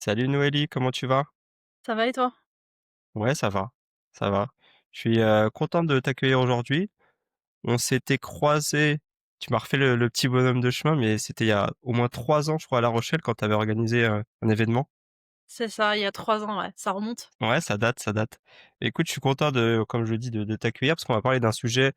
Salut Noélie, comment tu vas? Ça va et toi? Ouais, ça va, ça va. Je suis, content de t'accueillir aujourd'hui. On s'était croisés, tu m'as refait le petit bonhomme de chemin, mais c'était il y a au moins 3 ans, je crois, à La Rochelle quand tu avais organisé, un événement. C'est ça, il y a 3 ans, ouais, ça remonte. Ouais, ça date, ça date. Écoute, je suis content de, comme je le dis, de t'accueillir parce qu'on va parler d'un sujet,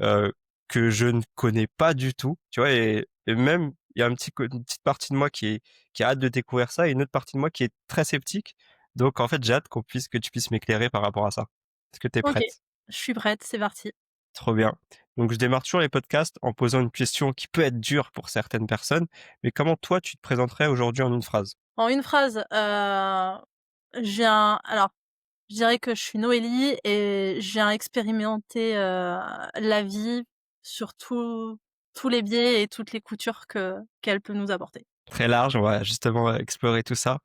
heu, que je ne connais pas du tout, tu vois? Et même, il y a une petite partie de moi qui a hâte de découvrir ça et une autre partie de moi qui est très sceptique. Donc en fait, j'ai hâte que tu puisses m'éclairer par rapport à ça. Est-ce que tu es OK, prête? je suis prête, c'est parti. Trop bien. Donc je démarre toujours les podcasts en posant une question qui peut être dure pour certaines personnes, mais comment toi tu te présenterais aujourd'hui en une phrase? En une phrase, j'ai un alors, je dirais que je suis Noélie et j'ai expérimenté, la vie sur tous les biais et toutes les coutures qu'elle peut nous apporter. Très large, on va justement explorer tout ça.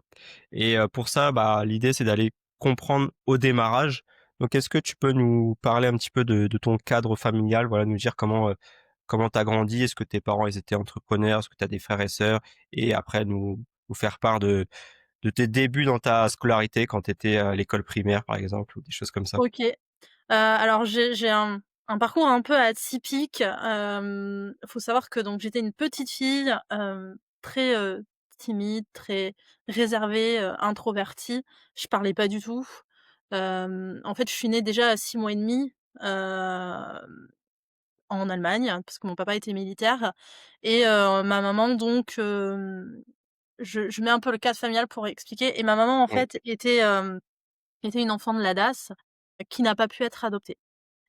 Et pour ça, bah, l'idée, c'est d'aller comprendre au démarrage. Donc, est-ce que tu peux nous parler un petit peu de ton cadre familial? Voilà, nous dire comment tu as grandi? Est-ce que tes parents, ils étaient entrepreneurs? Est-ce que tu as des frères et sœurs? Et après, nous faire part de tes débuts dans ta scolarité quand tu étais à l'école primaire, par exemple, ou des choses comme ça. OK, alors j'ai un parcours un peu atypique, faut savoir que donc j'étais une petite fille, très, timide, très réservée, introvertie. Je parlais pas du tout. En fait, je suis née déjà à 6 mois et demi, en Allemagne, parce que mon papa était militaire et ma maman donc, je mets un peu le cadre familial pour expliquer et ma maman en Oui. fait était une enfant de la DAS qui n'a pas pu être adoptée.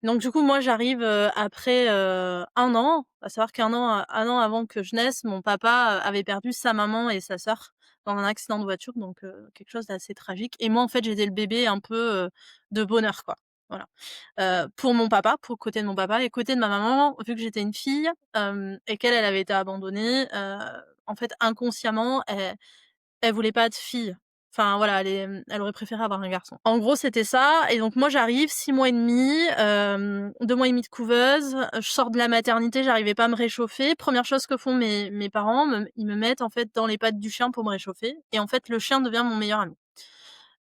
Donc du coup, moi, j'arrive, après, 1 an, à savoir qu'1 an avant que je naisse, mon papa, avait perdu sa maman et sa sœur dans un accident de voiture, donc quelque chose d'assez tragique et moi, en fait, j'étais le bébé un peu, de bonheur, quoi. Voilà. Pour mon papa, pour le côté de mon papa et côté de ma maman, vu que j'étais une fille, et qu'elle, elle avait été abandonnée, en fait, inconsciemment, elle voulait pas de fille. Enfin voilà, elle aurait préféré avoir un garçon. En gros, c'était ça et donc moi j'arrive 6 mois et demi, 2 mois et demi de couveuse, je sors de la maternité, j'arrivais pas à me réchauffer. Première chose que font mes parents, ils me mettent en fait dans les pattes du chien pour me réchauffer et en fait le chien devient mon meilleur ami.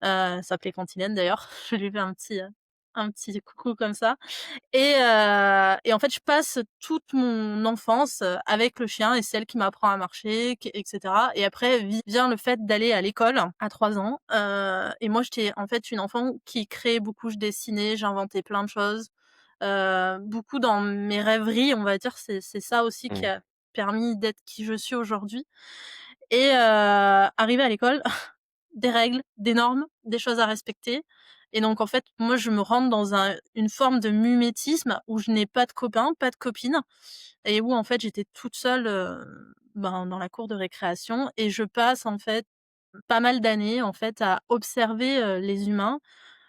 Ça s'appelait Cantilène d'ailleurs, je lui fais un petit coucou comme ça et en fait, je passe toute mon enfance, avec le chien et c'est elle qui m'apprend à marcher q et cetera et après vient le fait d'aller à l'école à 3 ans, et moi, j'étais en fait une enfant qui créait beaucoup. Je dessinais, j'inventais plein de choses, beaucoup dans mes rêveries, on va dire. C'est ça aussi qui Mmh. a permis d'être qui je suis aujourd'hui et arrivée à l'école, des règles, des normes, des choses à respecter et donc en fait, moi, je me rentre dans une forme de mimétisme où je n'ai pas de copains, pas de copines et où en fait, j'étais toute seule, ben, dans la cour de récréation et je passe en fait pas mal d'années en fait à observer, les humains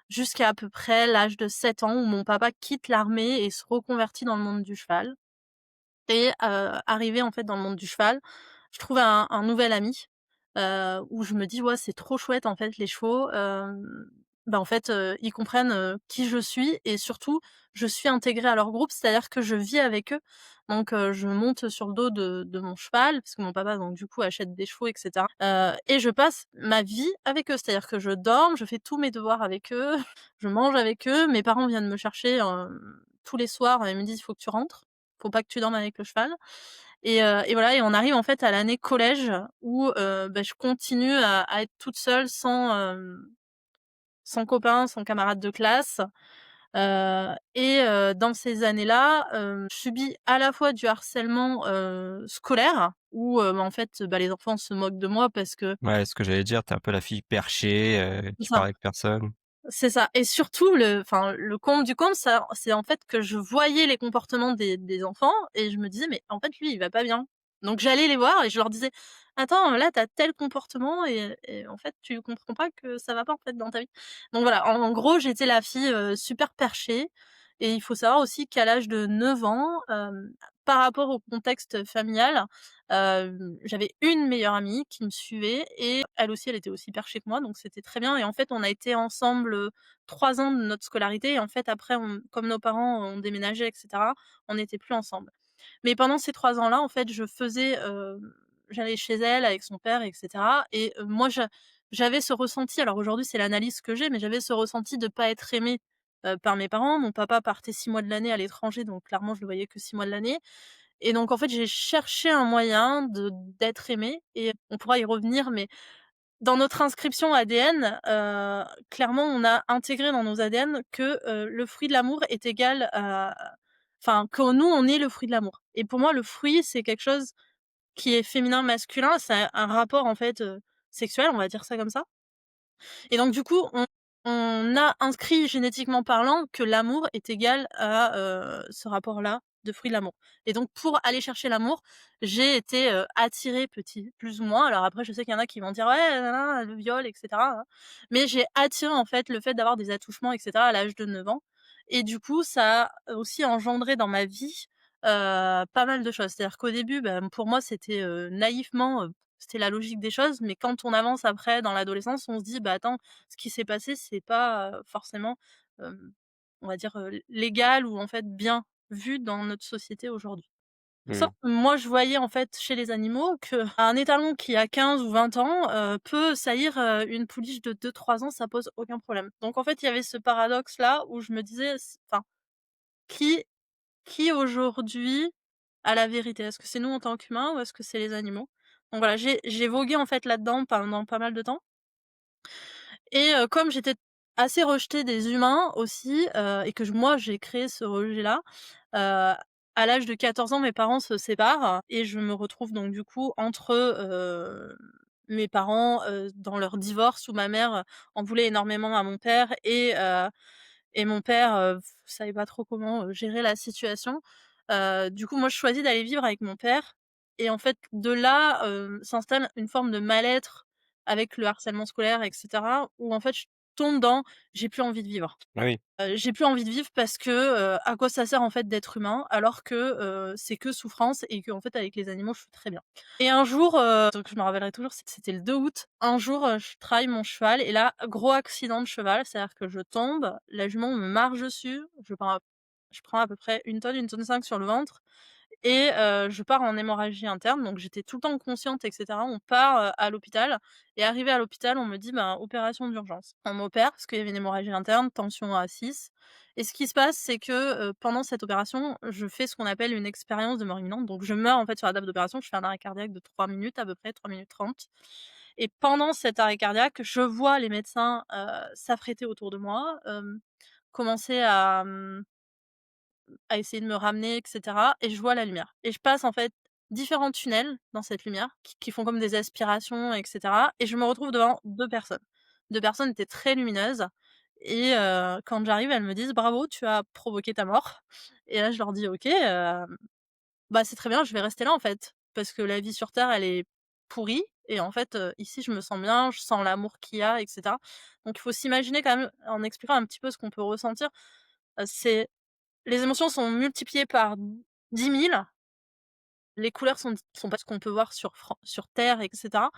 jusqu'à à peu près l'âge de 7 ans où mon papa quitte l'armée et se reconvertit dans le monde du cheval et arrivée en fait dans le monde du cheval, je trouve un nouvel ami, où je me dis: «Ouais, c'est trop chouette en fait les chevaux», bah, en fait, ils comprennent, qui je suis et surtout je suis intégrée à leur groupe, c'est-à-dire que je vis avec eux. Donc je monte sur le dos de mon cheval, parce que mon papa donc du coup achète des chevaux et cetera, et je passe ma vie avec eux. C'est-à-dire que je dors, je fais tous mes devoirs avec eux, je mange avec eux. Mes parents viennent me chercher, tous les soirs et me disent: «Il faut que tu rentres, faut pas que tu dormes avec le cheval». Et voilà et on arrive en fait à l'année collège où, bah, je continue à être toute seule sans copains, sans camarades de classe, et dans ces années-là, je subis à la fois du harcèlement, scolaire où, bah, en fait, bah, les enfants se moquent de moi parce que Ouais, ce que j'allais dire, tu es un peu la fille perchée, c'est tu ça. parles avec personne. C'est ça et surtout le comble du comble, ça c'est en fait que je voyais les comportements des enfants et je me disais: «Mais en fait lui il va pas bien». Donc j'allais les voir et je leur disais: «Attends, là tu as tel comportement et en fait tu comprends pas que ça va pas en fait dans ta vie». Donc voilà, en gros j'étais la fille, super perchée et il faut savoir aussi qu'à l'âge de 9 ans, par rapport au contexte familial, j'avais une meilleure amie qui me suivait et elle aussi, elle était aussi perchée que moi, donc c'était très bien et en fait, on a été ensemble, 3 ans de notre scolarité et en fait, après, comme nos parents ont déménagé et cetera, on n'était plus ensemble. Mais pendant ces 3 ans-là, en fait, j'allais chez elle avec son père et cetera et moi, j'avais ce ressenti, alors aujourd'hui c'est l'analyse que j'ai, mais j'avais ce ressenti de pas être aimée, par mes parents. Mon papa partait 6 mois de l'année à l'étranger, donc clairement je le voyais que 6 mois de l'année et donc en fait j'ai cherché un moyen d'être aimée et on pourra y revenir, mais dans notre inscription ADN, clairement on a intégré dans nos ADN que, le fruit de l'amour est égal à enfin que nous on est le fruit de l'amour et pour moi le fruit c'est quelque chose qui est féminin, masculin, c'est un rapport en fait, sexuel, on va dire ça comme ça et donc du coup, on a inscrit génétiquement parlant que l'amour est égal à, ce rapport-là de fruit de l'amour et donc pour aller chercher l'amour, j'ai été, attirée petit plus ou moins. Alors après je sais qu'il y en a qui vont dire: «Ouais, nin le viol et cetera, hein». Mais j'ai attiré en fait le fait d'avoir des attouchements et cetera à l'âge de 9 ans et du coup ça a aussi engendré dans ma vie, pas mal de choses. C'est-à-dire qu'au début, bah, pour moi c'était, naïvement, c'était la logique des choses, mais quand on avance après dans l'adolescence, on se dit: «Bah, attends, ce qui s'est passé, c'est pas, forcément, hem, on va dire, légal ou en fait bien vu dans notre société aujourd'hui». Sauf Mmh. que moi, je voyais en fait chez les animaux qu'un étalon qui a 15 ou 20 ans, peut saillir, une pouliche de 2 3 ans, ça pose aucun problème. Donc en fait, il y avait ce paradoxe-là où je me disais enfin, qui qui aujourd'hui a la vérité? Est-ce que c'est nous en tant qu'humains ou est-ce que c'est les animaux? Donc voilà, j'ai vogué en fait là-dedans pendant pas mal de temps et comme j'étais assez rejetée des humains aussi, et que moi j'ai créé ce rejet-là, à l'âge de 14 ans, mes parents se séparent et je me retrouve donc du coup entre, mes parents, dans leur divorce où ma mère en voulait énormément à mon père et mon père, savait pas trop comment, gérer la situation. Du coup, moi, je choisis d'aller vivre avec mon père et en fait, de là, s'installe une forme de mal-être avec le harcèlement scolaire et cetera, où en fait, je tombe dans: «J'ai plus envie de vivre». Ah oui. J'ai plus envie de vivre parce que, à quoi ça sert en fait d'être humain alors que, c'est que souffrance et qu'en fait avec les animaux je suis très bien. Et un jour, donc je me rappellerai toujours, c'était le 2 août, un jour, je traille mon cheval et là, gros accident de cheval, c'est-à-dire que je tombe, la jument me marche dessus, je prends à peu près une tonne 5 sur le ventre et je pars en hémorragie interne, donc j'étais tout le temps consciente et cetera. On part, à l'hôpital et arrivé à l'hôpital, on me dit: «Ben, opération d'urgence». On m'opère parce qu'il y avait une hémorragie interne, tension à 6 et ce qui se passe, c'est que, pendant cette opération, je fais ce qu'on appelle une expérience de mort imminente, donc je meurs, en fait, sur la table d'opération. Je fais un arrêt cardiaque de 3 minutes à peu près, 3 minutes 30 et pendant cet arrêt cardiaque, je vois les médecins, s'affréter autour de moi, commencer à essayer de me ramener et cetera et je vois la lumière et je passe en fait différents tunnels dans cette lumière qui font comme des aspirations et cetera et je me retrouve devant 2 personnes. 2 personnes étaient très lumineuses et quand j'arrive, elles me disent: «Bravo, tu as provoqué ta mort» et là je leur dis: «OK, bah, c'est très bien, je vais rester là en fait, parce que la vie sur terre, elle est pourrie et en fait, ici je me sens bien, je sens l'amour qu'il y a et cetera». Donc il faut s'imaginer quand même, en expliquant un petit peu ce qu'on peut ressentir, c'est les émotions sont multipliées par 10 000. Les couleurs sont pas ce qu'on peut voir sur terre et cetera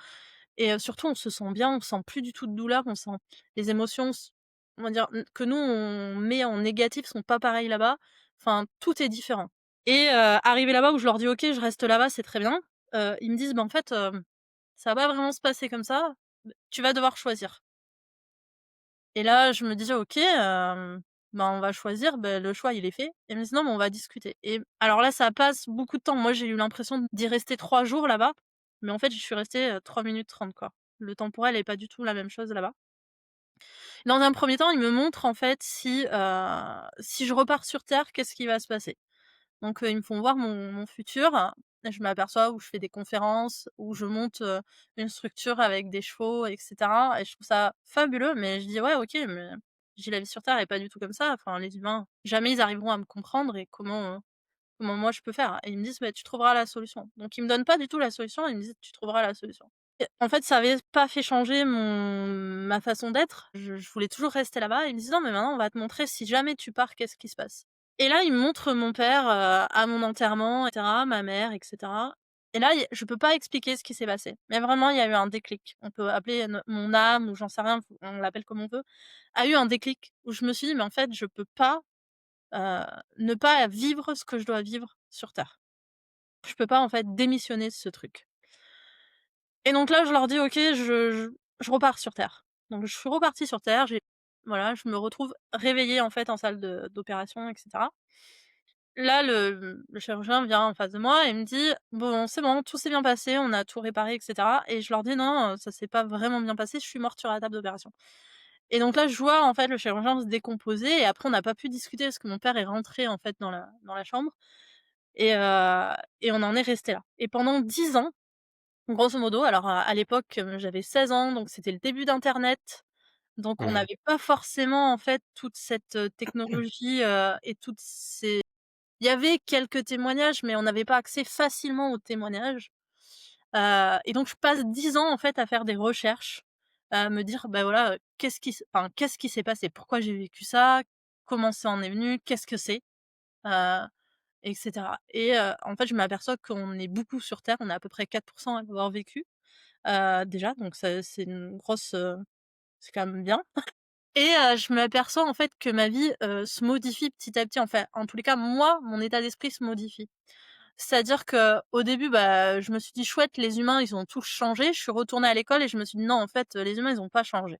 et surtout on se sent bien, on sent plus du tout de douleur, on sent les émotions on va dire, que nous on met en négatif sont pas pareilles là-bas. Enfin, tout est différent et arrivé là-bas où je leur dis: «OK, je reste là-bas, c'est très bien», ils me disent: «Bah, en fait, ça va pas vraiment se passer comme ça, tu vas devoir choisir». Et là, je me disais: «OK, bah, on va choisir». Beh, le choix, il est fait. Et ils me disent: «Non, mais on va discuter». Et alors là, ça passe beaucoup de temps. Moi, j'ai eu l'impression d'y rester 3 jours là-bas, mais en fait, j'y suis restée, 3 minutes 30 quoi. Le temporel est pas du tout la même chose là-bas. Dans un premier temps, ils me montrent en fait si je repars sur terre, qu'est-ce qui va se passer? Donc ils me font voir mon futur et je m'aperçois où je fais des conférences, où je monte, une structure avec des chevaux et cetera et je trouve ça fabuleux, mais je dis: «Ouais, OK, mais j'ai la vie sur terre est pas du tout comme ça. Enfin, les humains, jamais ils arriveront à me comprendre et comment moi je peux faire?» Et ils me disent: «Bah, tu trouveras la solution». Donc ils me donnent pas du tout la solution, ils me disent: «Tu trouveras la solution». Et en fait, ça avait pas fait changer ma façon d'être. Je voulais toujours rester là-bas. Ils me disent: «Non, mais maintenant on va te montrer si jamais tu pars, qu'est-ce qui se passe?» Et là, ils me montrent mon père, à mon enterrement et cetera, ma mère et cetera. Et là, je peux pas expliquer ce qui s'est passé. Mais vraiment, il y a eu un déclic. On peut appeler mon âme ou j'en sais rien, on l'appelle comme on veut, a eu un déclic où je me suis dit: «Mais en fait, je peux pas, heu, ne pas vivre ce que je dois vivre sur terre. Je peux pas, en fait, démissionner de ce truc». Et donc là, je leur dis: «OK, je repars sur terre. Donc je suis repartie sur terre, voilà, je me retrouve réveillée, en fait, en salle d'opération et cetera. Là, le chirurgien vient en face de moi et me dit: «Bon, c'est bon, tout s'est bien passé, on a tout réparé et cetera», et je leur dis: «Non, ça s'est pas vraiment bien passé, je suis morte sur la table d'opération». Et donc là, je vois, en fait, le chirurgien se décomposer et après on n'a pas pu discuter parce que mon père est rentré, en fait, dans la chambre et on en est resté là. Et pendant 10 ans, grosso modo, alors à l'époque, j'avais 16 ans, donc c'était le début d'internet, donc on Mmh. n'avait pas forcément, en fait, toute cette, technologie, et toutes ces il y avait quelques témoignages, mais on n'avait pas accès facilement aux témoignages, et donc je passe 10 ans, en fait, à faire des recherches, à me dire: «Bah, voilà, qu'est-ce qui s'est passé? Pourquoi j'ai vécu ça? Comment ça en est venu? Qu'est-ce que c'est?» heu et cetera. Et en fait, je m'aperçois qu'on est beaucoup sur terre, on est à peu près 4 à l'avoir vécu, déjà, donc ça c'est une grosse, c'est quand même bien. Et je m'aperçois, en fait, que ma vie, se modifie petit à petit. Enfin, en tous les cas, moi, mon état d'esprit se modifie. C'est-à-dire qu'au début, bah, je me suis dit: «Chouette, les humains, ils ont tous changé». Je suis retournée à l'école et je me suis dit: «Non, en fait, les humains, ils ont pas changé».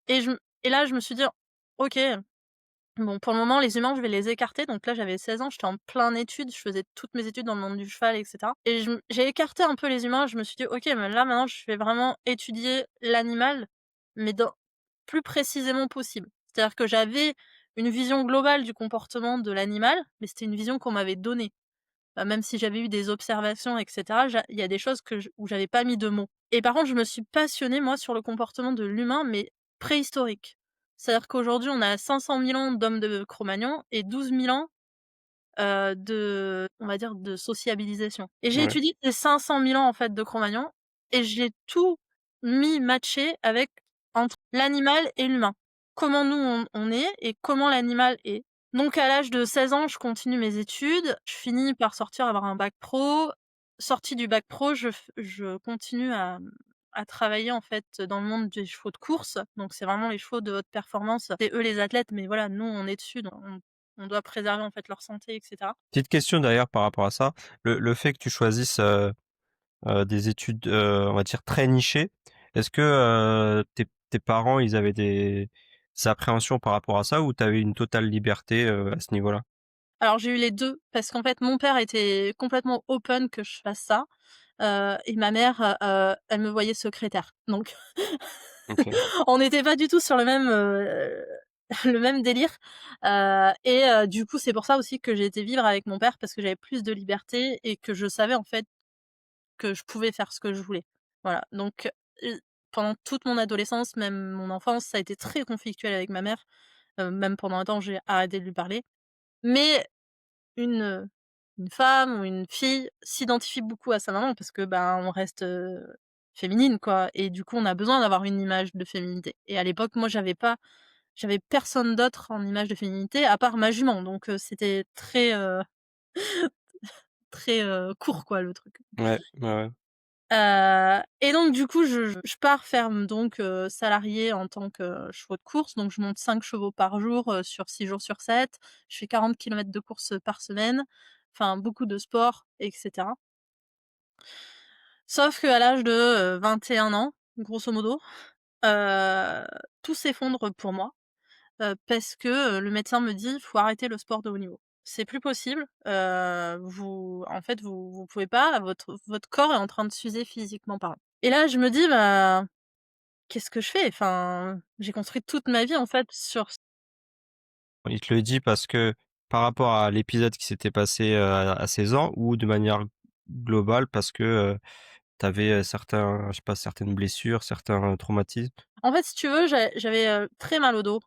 Et là, je me suis dit: «OK, bon, pour le moment, les humains, je vais les écarter». Donc là, j'avais 16 ans, j'étais en plein études, je faisais toutes mes études dans le monde du cheval et cetera, et j'ai écarté un peu les humains. Je me suis dit: «OK, mais là, maintenant, je vais vraiment étudier l'animal, mais dans plus précisément possible». C'est-à-dire que j'avais une vision globale du comportement de l'animal, mais c'était une vision qu'on m'avait donnée. Même si j'avais eu des observations et cetera, il y a des choses où j'avais pas mis de mots. Et par contre, je me suis passionnée, moi, sur le comportement de l'humain, mais préhistorique. C'est-à-dire qu'aujourd'hui, on a 500 000 ans d'hommes de Cro-Magnon et 12 000 ans, on va dire, de sociabilisation. Et j'ai Ouais. étudié ces 500 000 ans, en fait, de Cro-Magnon, et j'ai tout matché avec entre l'animal et l'humain. Comment nous on est et comment l'animal est. Donc à l'âge de 16 ans, je continue mes études, je finis par avoir un bac pro. Sortie du bac pro, je continue à travailler, en fait, dans le monde des chevaux de course. Donc c'est vraiment les chevaux de haute performance, c'est eux les athlètes, mais voilà, nous on est dessus, donc on doit préserver, en fait, leur santé et cetera. Petite question d'ailleurs par rapport à ça. Le fait que tu choisisses, des études, on va dire très nichées, est-ce que, tes parents, ils avaient des appréhensions par rapport à ça ou tu avais une totale liberté, à ce niveau-là? Alors j'ai eu les 2 parce qu'en fait mon père était complètement open que je fasse ça, et ma mère, elle me voyait secrétaire. Donc OK. on n'était pas du tout sur le même, le même délire, et du coup c'est pour ça aussi que j'ai été vivre avec mon père parce que j'avais plus de liberté et que je savais, en fait, que je pouvais faire ce que je voulais. Voilà, donc pendant toute mon adolescence, même mon enfance, ça a été très conflictuel avec ma mère, même pendant un temps j'ai arrêté de lui parler. Mais une, une femme ou une fille s'identifie beaucoup à sa maman parce que, ben, on reste, féminine, quoi, et du coup, on a besoin d'avoir une image de féminité. Et à l'époque, moi, j'avais personne d'autre en image de féminité à part ma jument, donc c'était très, très, court, quoi, le truc. Ouais, ouais, ouais. Et donc du coup, je pars faire, donc salariée en tant que chevaux de course, donc je monte 5 chevaux par jour, sur 6 jours sur 7. Je fais 40 kilomètres de course par semaine, enfin beaucoup de sport et cetera. Sauf qu'à l'âge de, 21 ans, grosso modo, heu, tout s'effondre pour moi, parce que, le médecin me dit: «Faut arrêter le sport de haut niveau. C'est plus possible, vous en fait, vous pouvez pas, votre corps est en train de s'user physiquement parlant». Et là, je me dis: «Bah, qu'est-ce que je fais?» Enfin, j'ai construit toute ma vie, en fait, sur Il te le dit parce que par rapport à l'épisode qui s'était passé, à 16 ans ou de manière globale parce que, tu avais, certains je sais pas, certaines blessures, certains traumatismes? en fait, si tu veux, j'avais, très mal au dos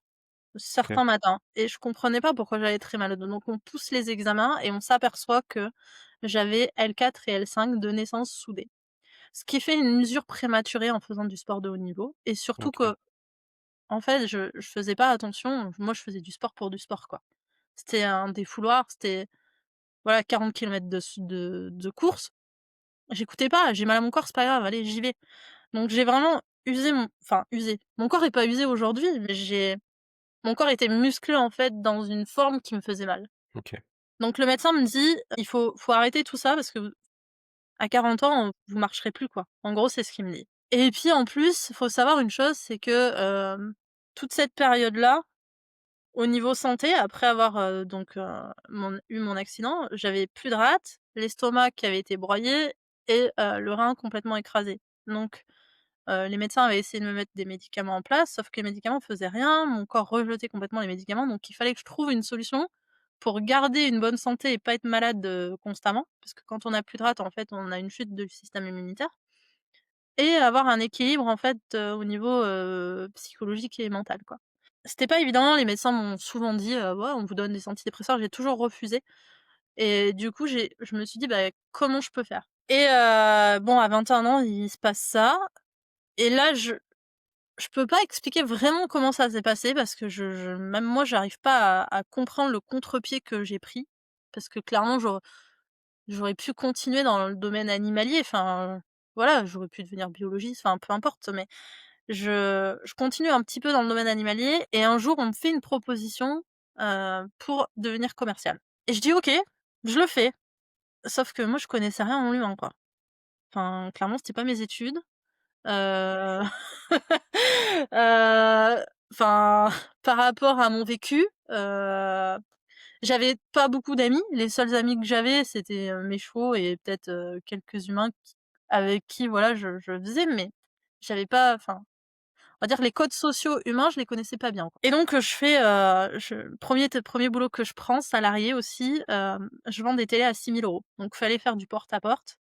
OK, certains matins et je comprenais pas pourquoi j'avais très mal au dos. Donc on pousse les examens et on s'aperçoit que j'avais L4 et L5 de naissance soudées. Ce qui fait une usure prématurée en faisant du sport de haut niveau, et surtout OK, que, en fait, je faisais pas attention. Moi, je faisais du sport pour du sport, quoi. C'était un défouloir, c'était, voilà, 40 kilomètres de course. J'écoutais pas, j'ai mal à mon corps, c'est pas grave, allez, j'y vais. Donc j'ai vraiment usé. Mon corps est pas usé aujourd'hui, mais mon corps était musclé, en fait, dans une forme qui me faisait mal. OK. Donc le médecin me dit: «Il faut arrêter tout ça parce que à 40 ans, vous marcherez plus, quoi». En gros, c'est ce qu'il me dit. Et puis en plus, faut savoir une chose, c'est que, toute cette période-là, au niveau santé, après avoir, mon accident, j'avais plus de rate, l'estomac qui avait été broyé et le rein complètement écrasé. Donc les médecins avaient essayé de me mettre des médicaments en place, sauf que les médicaments faisaient rien, mon corps rejetait complètement les médicaments, donc il fallait que je trouve une solution pour garder une bonne santé et pas être malade, constamment. Parce que quand on a plus de rate, en fait, on a une chute du système immunitaire et avoir un équilibre, en fait, au niveau, psychologique et mental, quoi. C'était pas évident, les médecins m'ont souvent dit: «Ouais, on vous donne des antidépresseurs», j'ai toujours refusé et du coup, je me suis dit: «Bah, comment je peux faire?» Et bon, à 21 ans, il se passe ça et là, je peux pas expliquer vraiment comment ça s'est passé parce que je même moi, j'arrive pas à comprendre le contre-pied que j'ai pris. Parce que clairement, j'aurais pu continuer dans le domaine animalier, enfin, voilà, j'aurais pu devenir biologiste, enfin, peu importe, mais je continue un petit peu dans le domaine animalier et un jour, on me fait une proposition, pour devenir commerciale et je dis: «OK», je le fais. Sauf que moi, je connaissais rien en l'humain, quoi. Enfin, clairement, c'était pas mes études. Heu, enfin, par rapport à mon vécu, j'avais pas beaucoup d'amis. Les seuls amis que j'avais, c'était, mes chevaux et peut-être, quelques humains avec qui, voilà, je faisais, mais j'avais pas enfin, on va dire les codes sociaux humains, je les connaissais pas bien, quoi. Et donc, je fais, je 1er boulot que je prends, salarié aussi, je vends des télés à 6 000 €. Donc fallait faire du porte-à-porte,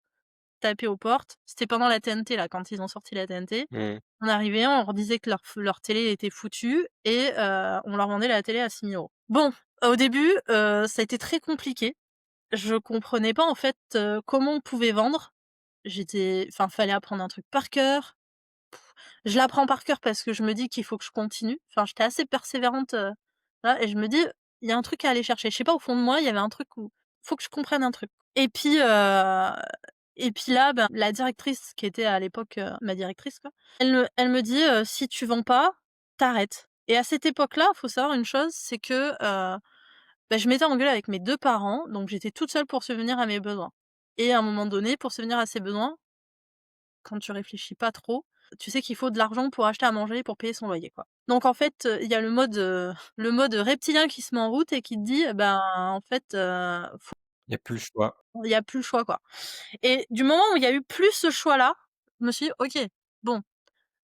taper aux portes. C'était pendant la TNT là, quand ils ont sorti la TNT. Mmh. On arrivait, on leur disait que leur télé était foutue et on leur vendait la télé à 6 000 €. Bon, au début, ça a été très compliqué. Je comprenais pas en fait, comment on pouvait vendre. Enfin, fallait apprendre un truc par cœur. Je l'apprends par cœur parce que je me dis qu'il faut que je continue. Enfin, j'étais assez persévérante, voilà et je me dis: «Il y a un truc à aller chercher». Je sais pas, au fond de moi, il y avait un truc où faut que je comprenne un truc et puis là, ben, la directrice qui était à l'époque, ma directrice quoi, elle me dit: «Si tu vends pas, t'arrêtes». Et à cette époque-là, faut savoir une chose, c'est que, bah, je m'étais engueulée avec mes 2 parents, donc j'étais toute seule pour subvenir à mes besoins et à un moment donné, pour subvenir à ses besoins, quand tu réfléchis pas trop, tu sais qu'il faut de l'argent pour acheter à manger, pour payer son loyer, quoi. Donc en fait, il y a le mode reptilien qui se met en route et qui te dit: «Ben, en fait, faut Il y a plus le choix. il y a plus le choix, quoi». Et du moment où il y a eu plus ce choix-là, je me suis dit: «OK, bon,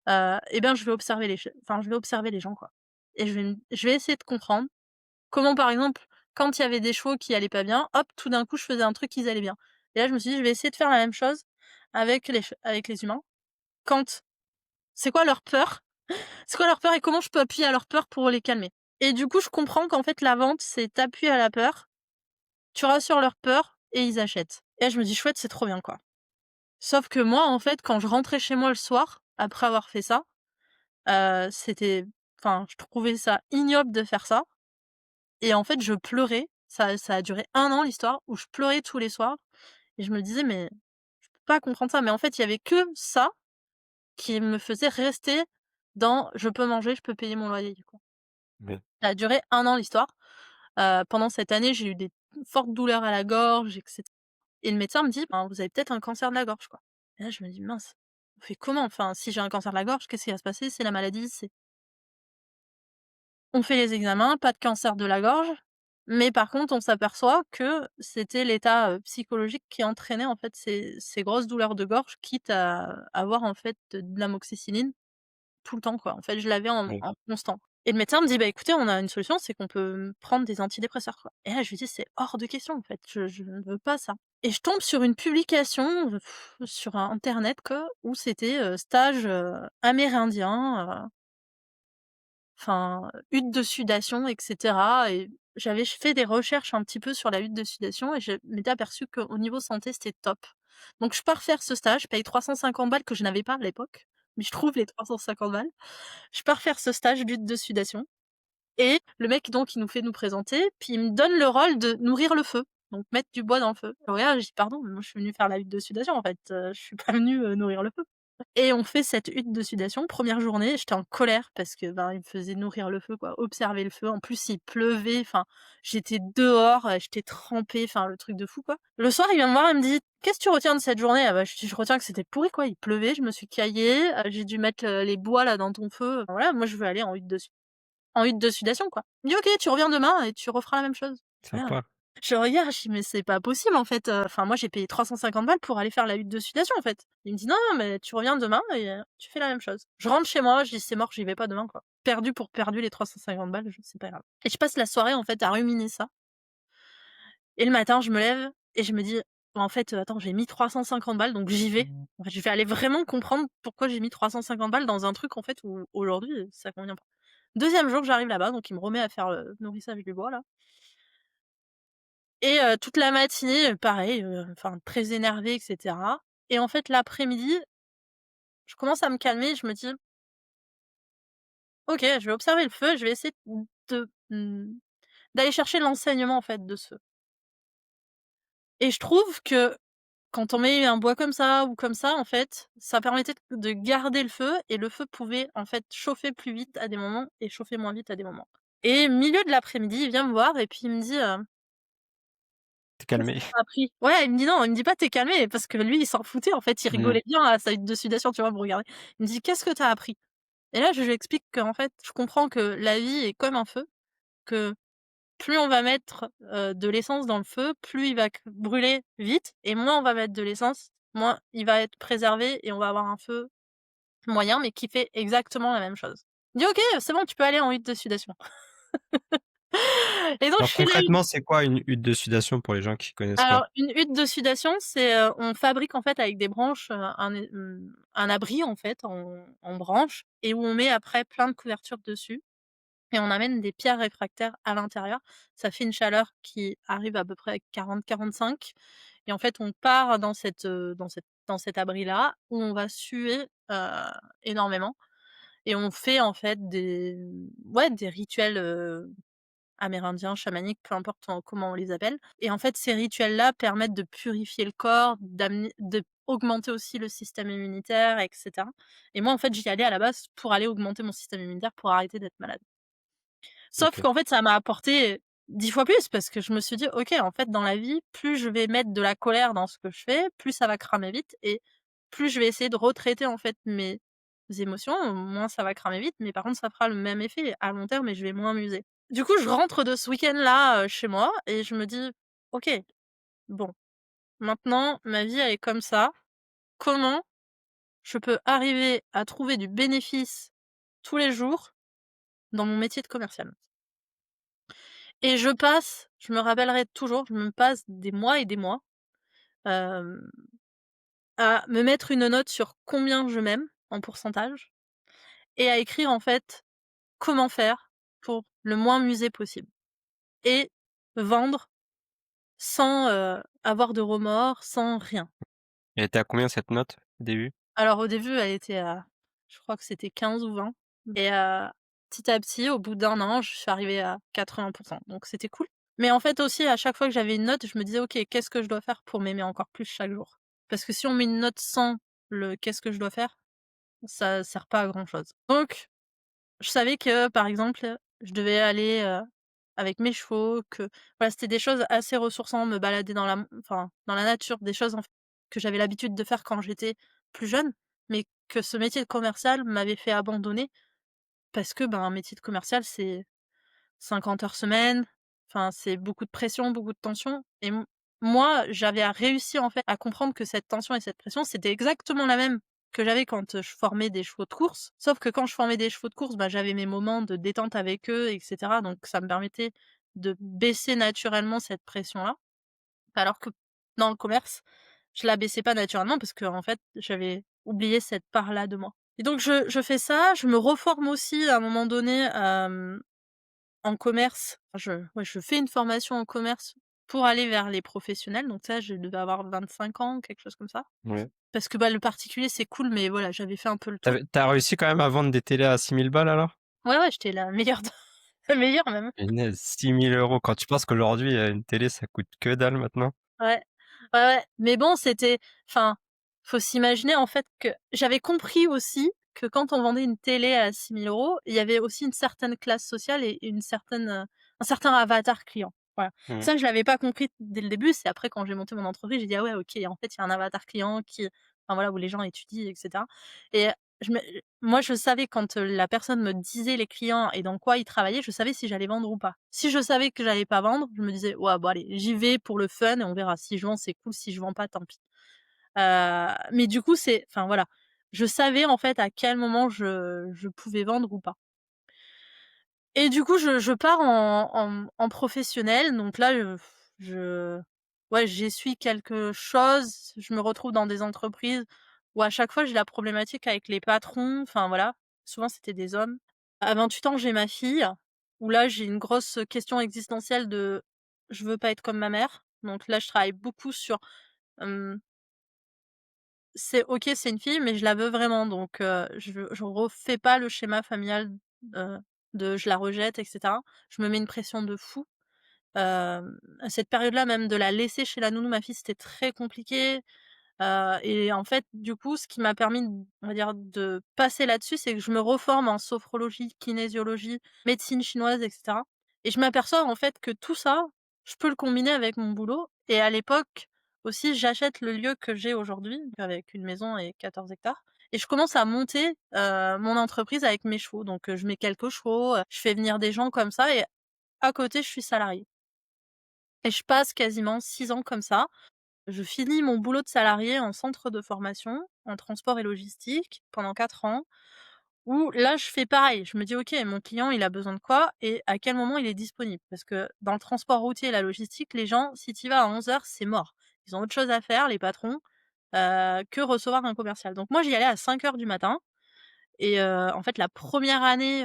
et ben, je vais observer les gens, quoi et je vais essayer de comprendre comment, par exemple, quand il y avait des chevaux qui allaient pas bien, hop, tout d'un coup, je faisais un truc, qu'ils allaient bien». Et là, je me suis dit: «Je vais essayer de faire la même chose avec les humains. Quand c'est quoi leur peur? C'est quoi leur peur et comment je peux appuyer à leur peur pour les calmer?» Et du coup, je comprends qu'en fait, la vente, c'est tu à la peur, tu rassures leur peur et ils achètent. Et là, je me dis: «Chouette, c'est trop bien, quoi». Sauf que moi, en fait, quand je rentrais chez moi le soir, après avoir fait ça, c'était enfin, je trouvais ça ignoble de faire ça et en fait, je pleurais. Ça a duré 1 an l'histoire où je pleurais tous les soirs et je me disais: «Mais je peux pas comprendre ça». Mais en fait, il y avait que ça qui me faisait rester dans: «Je peux manger, je peux payer mon loyer», du coup. Oui. Ça a duré 1 an l'histoire. Pendant cette année, j'ai eu des fortes douleurs à la gorge et cetera et le médecin me dit: «Ben, vous avez peut-être un cancer de la gorge, quoi». Et là, je me dis: «Mince, on fait comment? Enfin, si j'ai un cancer de la gorge, qu'est-ce qui va se passer? C'est la maladie, c'est». On fait les examens, pas de cancer de la gorge, mais par contre, on s'aperçoit que c'était l'état, psychologique qui entraînait, en fait, ces grosses douleurs de gorge, quitte à avoir, en fait, de l'amoxicilline tout le temps, quoi. En fait, je l'avais Oui. en constant et le médecin me dit: «Bah, écoutez, on a une solution, c'est qu'on peut, prendre des antidépresseurs, quoi». Et là, je lui dis: «C'est hors de question, en fait, je ne veux pas ça». Et je tombe sur une publication, sur internet, quoi, où c'était, stage, amérindien, enfin, hutte de sudation et cetera et j'avais fait des recherches un petit peu sur la hutte de sudation et je m'étais aperçue qu'au niveau santé, c'était top. Donc je pars faire ce stage, je paye 350 balles que je n'avais pas à l'époque, mais je trouve les 350 balles. Je pars faire ce stage d'huile de sudation et le mec donc il nous fait nous présenter, puis il me donne le rôle de nourrir le feu, donc mettre du bois dans le feu. Je regarde, je dis: «Pardon, mais moi je suis venue faire la huile de sudation en fait, je suis pas venue, nourrir le feu». Et on fait cette hutte de sudation. Première journée, j'étais en colère parce que, ben, il me faisait nourrir le feu, quoi, observer le feu. En plus, il pleuvait, enfin, j'étais dehors, j'étais trempée, enfin, le truc de fou, quoi. Le soir, il vient me voir, il me dit: «Qu'est-ce que tu retiens de cette journée?» Ah bah, je dis: «Je retiens que c'était pourri, quoi, il pleuvait, je me suis caillée, j'ai dû mettre, les bois là dans ton feu, voilà, moi je veux aller en hutte de sudation, quoi». Il me dit: «OK, tu reviens demain et tu referas la même chose». Voilà. Sympa. Je regarde, je dis: «Mais c'est pas possible en fait, enfin moi j'ai payé 350 balles pour aller faire la hutte de sudation en fait». Il me dit: «Non, non, mais tu reviens demain et tu fais la même chose». Je rentre chez moi, je dis: «C'est mort, j'y vais pas demain quoi». Perdu pour perdu les 350 balles, c'est pas grave. Et je passe la soirée en fait à ruminer ça et le matin je me lève et je me dis: «En fait, attends, j'ai mis 350 balles donc j'y vais». En fait, je vais aller vraiment comprendre pourquoi j'ai mis 350 balles dans un truc en fait où aujourd'hui, ça convient pas. Deuxième jour, j'arrive là-bas, donc il me remet à faire le nourrissage du bois là. Et toute la matinée, pareil, enfin très énervée et cetera. Et en fait, l'après-midi, je commence à me calmer, je me dis: «OK, je vais observer le feu, je vais essayer de, d'aller chercher l'enseignement, en fait, de ce feu». Et je trouve que quand on met un bois comme ça ou comme ça, en fait, ça permettait de garder le feu et le feu pouvait, en fait, chauffer plus vite à des moments et chauffer moins vite à des moments. Et milieu de l'après-midi, il vient me voir et puis il me dit, T'es «Qu'est-ce que calmé. tu as appris?» Ouais, il me dit: «Non», il me dit pas: «Tu es calmé», parce que lui, il s'en foutait, en fait, il Mmh. rigolait bien à sa hutte de sudation, tu vois, me regarder. Il me dit: «Qu'est-ce que tu as appris?» Et là, je lui explique qu'en fait, je comprends que la vie est comme un feu, que plus on va mettre, de l'essence dans le feu, plus il va brûler vite et moins on va mettre de l'essence, moins il va être préservé et on va avoir un feu moyen, mais qui fait exactement la même chose. Il dit: «OK, c'est bon, tu peux aller en hutte de sudation». Et donc je Alors fais la hutte. concrètement, c'est quoi une hutte de sudation pour les gens qui connaissent pas? Alors une hutte de sudation, c'est, on fabrique en fait avec des branches, un abri en fait en branches et où on met après plein de couvertures dessus et on amène des pierres réfractaires à l'intérieur. Ça fait une chaleur qui arrive à peu près à 40-45 et en fait on part dans cet abri-là où on va suer, énormément et on fait en fait des rituels, amérindiens, chamaniques, peu importe comment on les appelle. Et en fait, ces rituels-là permettent de purifier le corps, d'augmenter aussi le système immunitaire, et cetera. Et moi, en fait, j'y allais à la base pour aller augmenter mon système immunitaire pour arrêter d'être malade. Sauf OK. qu'en fait, ça m'a apporté 10 fois plus parce que je me suis dit: «OK, en fait, dans la vie, plus je vais mettre de la colère dans ce que je fais, plus ça va cramer vite et plus je vais essayer de retraiter, en fait, mes émotions, moins ça va cramer vite, mais par contre, ça fera le même effet à long terme et je vais moins m'user». Du coup, je rentre de ce week-end-là, chez moi et je me dis: «OK, bon, maintenant ma vie elle est comme ça. Comment je peux arriver à trouver du bénéfice tous les jours dans mon métier de commercial?» Et je me rappellerai toujours, je me passe des mois et des mois, hem, à me mettre une note sur combien je m'aime en pourcentage et à écrire en fait comment faire pour le moins m'user possible et vendre sans, avoir de remords, sans rien. Elle était à combien cette note au début? Alors au début, elle était à je crois que c'était 15 ou 20 et petit à petit, au bout d'1 an, je suis arrivée à 80, donc c'était cool. Mais en fait aussi, à chaque fois que j'avais une note, je me disais: «OK, qu'est-ce que je dois faire pour m'aimer encore plus chaque jour?» Parce que si on met une note sans le «qu'est-ce que je dois faire?», ça sert pas à grand chose. Donc je savais que, par exemple, je devais aller, avec mes chevaux, que voilà, c'était des choses assez ressourçantes, me balader dans la nature, des choses en f que j'avais l'habitude de faire quand j'étais plus jeune, mais que ce métier de commercial m'avait fait abandonner parce que, ben, un métier de commercial, c'est 50 heures semaine, enfin, c'est beaucoup de pression, beaucoup de tension et moi, j'avais réussi, en fait, à comprendre que cette tension et cette pression, c'était exactement la même que j'avais quand, je formais des chevaux de course. Sauf que quand je formais des chevaux de course, bah, j'avais mes moments de détente avec eux et cetera, donc ça me permettait de baisser naturellement cette pression-là. Alors que dans le commerce, je la baissais pas naturellement parce qu'en fait, j'avais oublié cette part-là de moi. Et donc je fais ça, je me reforme aussi à un moment donné, en commerce. Je fais une formation en commerce pour aller vers les professionnels, donc ça, je devais avoir 25 ans, quelque chose comme ça. Ouais. Parce que, bah, le particulier, c'est cool, mais voilà, j'avais fait un peu le tour. Tu réussi quand même à vendre des télés à 6 000 balles alors? Ouais, ouais, j'étais la meilleure de la meilleure même. Punaise, 6 000 € quand tu penses qu'aujourd'hui, une télé ça coûte que dalle maintenant? Ouais. Ouais, ouais, mais bon, c'était enfin Faut s'imaginer en fait que j'avais compris aussi que quand on vendait une télé à 6 000 €, il y avait aussi une certaine classe sociale et une certaine, un certain avatar client. Voilà. Mmh. Ça, je l'avais pas compris dès le début, c'est après quand j'ai monté mon entreprise, j'ai dit: «Ah ouais, OK, en fait, il y a un avatar client qui» enfin voilà, où les gens étudient et cetera et je me moi, je savais quand, la personne me disait les clients et dans quoi ils travaillaient, je savais si j'allais vendre ou pas. Si je savais que j'allais pas vendre, je me disais: «Ouais, bon allez, j'y vais pour le fun et on verra. Si je vends, c'est cool, si je vends pas, tant pis». Mais du coup, c'est enfin voilà, je savais en fait à quel moment je pouvais vendre ou pas. Et du coup, je pars en professionnel, donc là, je ouais, j'essuie quelque chose. Je me retrouve dans des entreprises où à chaque fois j'ai la problématique avec les patrons, enfin voilà, souvent c'était des hommes. À 28 ans, j'ai ma fille, où là j'ai une grosse question existentielle de: «Je veux pas être comme ma mère». Donc là, je travaille beaucoup sur, hem c'est OK, c'est une fille, mais je la veux vraiment, donc je refais pas le schéma familial, heu, de je la rejette et cetera. Je me mets une pression de fou. À cette période-là, même de la laisser chez la nounou, ma fille, c'était très compliqué. Et en fait, du coup, ce qui m'a permis, on va dire, de passer là-dessus, c'est que je me reforme en sophrologie, kinésiologie, médecine chinoise et cetera et je m'aperçois, en fait, que tout ça, je peux le combiner avec mon boulot et à l'époque aussi, j'achète le lieu que j'ai aujourd'hui, avec une maison et 14 hectares et je commence à monter, mon entreprise avec mes chevaux. Donc je mets quelques chevaux, je fais venir des gens comme ça et à côté, je suis salariée et je passe quasiment 6 ans comme ça. Je finis mon boulot de salarié en centre de formation, en transport et logistique, pendant 4 ans, où là, je fais pareil. Je me dis: «OK, mon client, il a besoin de quoi et à quel moment il est disponible?» Parce que dans le transport routier et la logistique, les gens, si tu y vas à 11 heures, c'est mort. Ils ont autre chose à faire, les patrons, que recevoir un commercial. Donc moi, j'y allais à 5 heures du matin et en fait, la première année,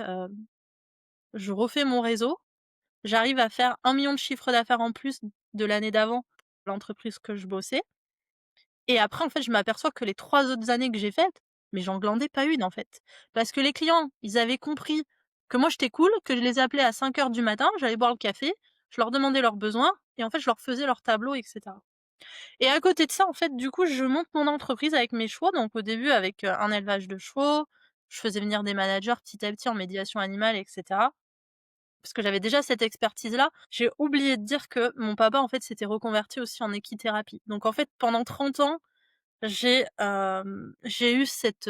je refais mon réseau. J'arrive à faire 1 million de chiffre d'affaires en plus de l'année d'avant, l'entreprise que je bossais. Et après, en fait, je m'aperçois que les 3 autres années que j'ai faites, mais j'en glandais pas une, en fait. Parce que les clients, ils avaient compris que moi j'étais cool, que je les appelais à 5 heures du matin, j'allais boire le café, je leur demandais leurs besoins et en fait, je leur faisais leur tableau et cetera. Et à côté de ça, en fait, du coup, je monte mon entreprise avec mes chevaux. Donc au début avec, un élevage de chevaux, je faisais venir des managers petit à petit en médiation animale et cetera. Parce que j'avais déjà cette expertise-là. J'ai oublié de dire que mon papa, en fait, s'était reconverti aussi en équithérapie. Donc en fait, pendant 30 ans, j'ai eu cette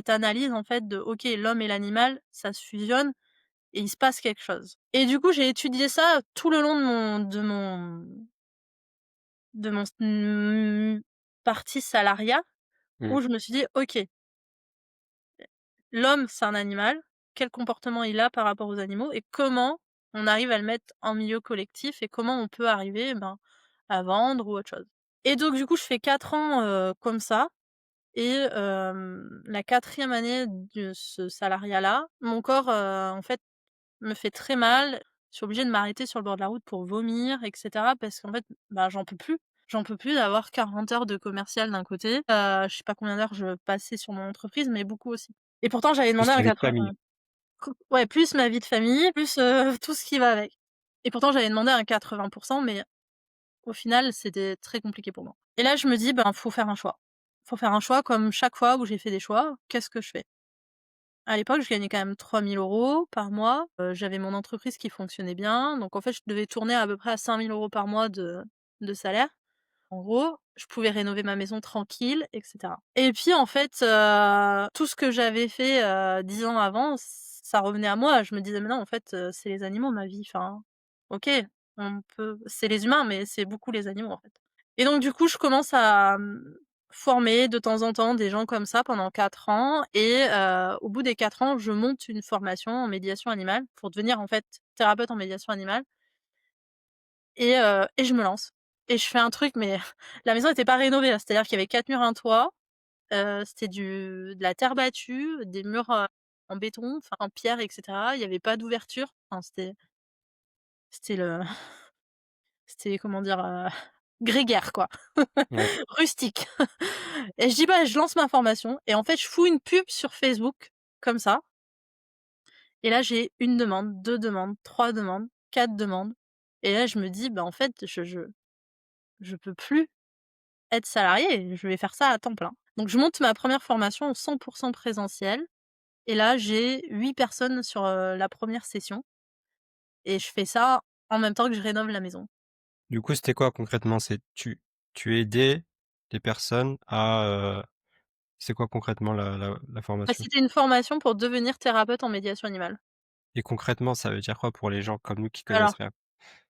analyse en fait de: «OK, l'homme et l'animal, ça se fusionne et il se passe quelque chose» et du coup, j'ai étudié ça tout le long de mon partie salariat Mmh. où je me suis dit: «OK, l'homme, c'est un animal, quel comportement il a par rapport aux animaux et comment on arrive à le mettre en milieu collectif et comment on peut arriver, ben, à vendre ou autre chose» et donc du coup, je fais 4 ans, comme ça. Et la 4e année de ce salariat-là, mon corps, en fait, me fait très mal. Je suis obligée de m'arrêter sur le bord de la route pour vomir et cetera parce qu'en fait, bah, j'en peux plus. J'en peux plus d'avoir 40 heures de commercial d'un côté, je sais pas combien d'heures je passais sur mon entreprise, mais beaucoup aussi. Et pourtant j'avais Plus demandé ta un vie de 80 famille. ouais, plus ma vie de famille, plus, tout ce qui va avec. Et pourtant j'avais demandé un 80, mais au final, c'était très compliqué pour moi. Et là, je me dis: «Ben, faut faire un choix. Faut faire un choix comme chaque fois où j'ai fait des choix, qu'est-ce que je fais?» À l'époque, je gagnais quand même 3 000 € par mois, j'avais mon entreprise qui fonctionnait bien, donc en fait, je devais tourner à peu près à 5 000 € par mois de salaire. En gros, je pouvais rénover ma maison tranquille et cetera. Et puis en fait, tout ce que j'avais fait, 10 ans avant, ça revenait à moi. Je me disais: «Mais non, en fait, c'est les animaux ma vie, enfin, OK, on peut c'est les humains, mais c'est beaucoup les animaux, en fait». Et donc du coup, je commence à, former de temps en temps des gens comme ça pendant 4 ans et au bout des 4 ans, je monte une formation en médiation animale pour devenir, en fait, thérapeute en médiation animale et je me lance et je fais un truc mais la maison était pas rénovée, hein, c'est-à-dire qu'il y avait 4 murs, un toit, c'était de la terre battue, des murs, en béton, enfin en pierre et cetera. Il y avait pas d'ouverture, enfin c'était le c'était comment dire? Grégaire quoi, Ouais. rustique. Et je dis: «Bah, je lance ma formation» et en fait, je fous une pub sur Facebook comme ça et là, j'ai une demande, 2 demandes, 3 demandes, 4 demandes et là, je me dis: «Bah, en fait, je peux plus». être salariée, je vais faire ça à temps plein. Donc je monte ma première formation en 100 présentiel et là, j'ai 8 personnes sur, la première session et je fais ça en même temps que je rénove la maison. Du coup, c'était quoi concrètement? C'est tu aidais les personnes à, c'est quoi concrètement la Bah, formation? c'était une formation pour devenir thérapeute en médiation animale. Et concrètement, ça veut dire quoi pour les gens comme nous qui connaissent Alors, rien?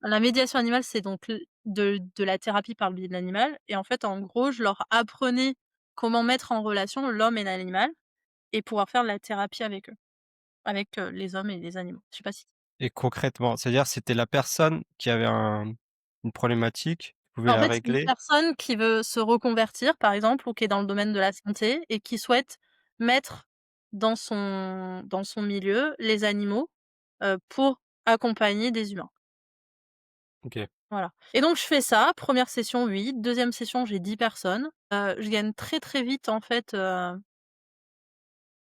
la médiation animale, c'est donc de la thérapie par le biais de l'animal et en fait, en gros, je leur apprenais comment mettre en relation l'homme et l'animal et pouvoir faire de la thérapie avec eux, avec, les hommes et les animaux. Je sais pas si Et concrètement, c'est-à-dire c'était la personne qui avait une problématique, vous pouvez en la fait, c'est une régler? personne qui veut se reconvertir, par exemple, ou qui est dans le domaine de la santé et qui souhaite mettre dans son milieu les animaux, pour accompagner des humains. OK. Voilà et donc je fais ça, première session 8, deuxième session j'ai 10 personnes. Je gagne très, très vite en fait,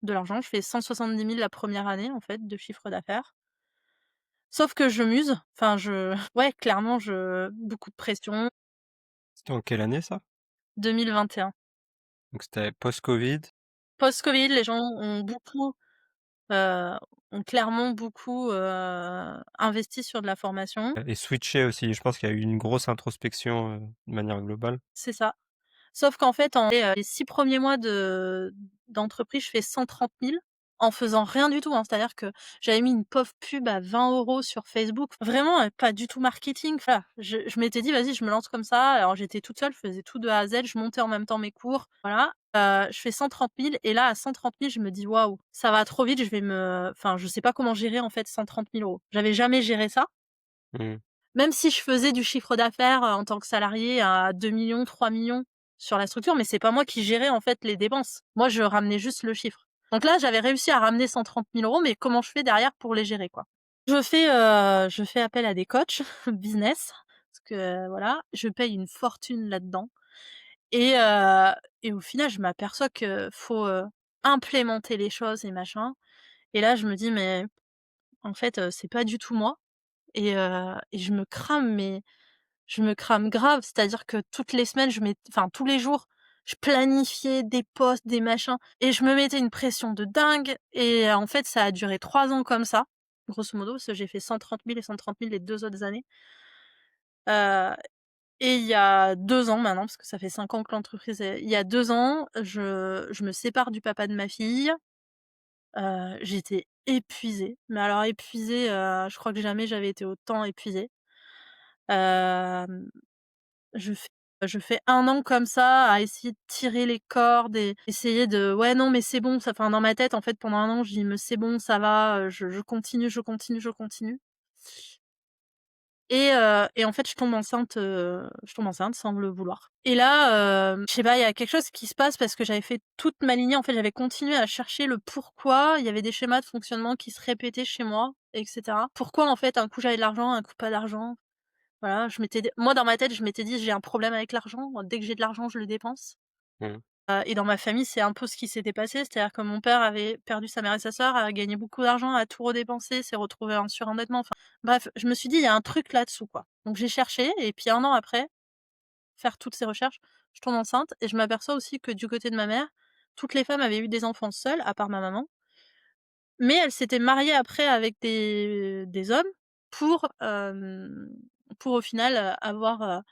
de l'argent. Je fais 170 000 la première année en fait de chiffre d'affaires. Sauf que je m'use, enfin je ouais clairement je beaucoup de pression. C'était en quelle année ça? 2021. Donc c'était post-Covid, Post-Covid, les gens heu, ont clairement beaucoup, investi sur de la formation. et switché aussi. Je pense qu'il y a eu une grosse introspection, de manière globale. C'est ça. Sauf qu'en fait, les 6 premiers mois d'entreprise, je fais 130 000 en faisant rien du tout, hein. C'est-à-dire que j'avais mis une pauvre pub à 20 € sur Facebook. Vraiment, pas du tout marketing. Voilà, je m'étais dit: «Vas-y, je me lance comme ça». Alors j'étais toute seule, je faisais tout de A à Z, je montais en même temps mes cours, voilà. Je fais 130 000 et là, à 130 000 je me dis: «Waouh, ça va trop vite, je vais me» enfin, je sais pas comment gérer, en fait, 130 000 €. J'avais jamais géré ça. Mmh. Même si je faisais du chiffre d'affaires, en tant que salarié à 2 millions, 3 millions sur la structure, mais c'est pas moi qui gérais, en fait, les dépenses. Moi, je ramenais juste le chiffre. Donc là, j'avais réussi à ramener 130 000 €, mais comment je fais derrière pour les gérer, quoi? Je fais appel à des coachs business parce que, voilà, je paye une fortune là-dedans et et au final, je m'aperçois que faut, implémenter les choses et machin et là, je me dis: «Mais en fait, c'est pas du tout moi» et je me crame grave, c'est-à-dire que toutes les semaines, enfin tous les jours, je planifiais des posts, des machins et je me mettais une pression de dingue et en fait, ça a duré 3 ans comme ça, grosso modo, parce que j'ai fait 130 000 et 130 000 les 2 autres années. Heu et il y a 2 ans maintenant, parce que ça fait 5 ans que l'entreprise est il y a 2 ans, je me sépare du papa de ma fille. J'étais épuisée, mais alors épuisée, je crois que jamais j'avais été autant épuisée. Hem Je fais je fais 1 an comme ça à essayer de tirer les cordes et essayer de: «Ouais, non, mais c'est bon», ça enfin, dans ma tête, en fait, pendant 1 an, je dis: «Mais c'est bon, ça va, je continue, je continue, je continue» et en fait, je tombe enceinte sans le vouloir et là, je sais pas, il y a quelque chose qui se passe parce que j'avais fait toute ma lignée, en fait, j'avais continué à chercher le pourquoi. Il y avait des schémas de fonctionnement qui se répétaient chez moi et cetera. Pourquoi, en fait, un coup, j'avais de l'argent, un coup, pas d'argent? Voilà, je m'étais d moi dans ma tête, je m'étais dit: «J'ai un problème avec l'argent, dès que j'ai de l'argent, je le dépense». Mmh. Et dans ma famille, c'est un peu ce qui s'était passé, c'est-à-dire que mon père avait perdu sa mère et sa sœur, a gagné beaucoup d'argent, a tout redépensé, s'est retrouvé en surendettement, enfin bref, je me suis dit: «Il y a un truc là-dessous, quoi». Donc j'ai cherché et puis 1 an après, faire toutes ces recherches, je tombe enceinte et je m'aperçois aussi que du côté de ma mère, toutes les femmes avaient eu des enfants seules, à part ma maman, mais elles s'étaient mariées après avec des hommes pour au final, avoir,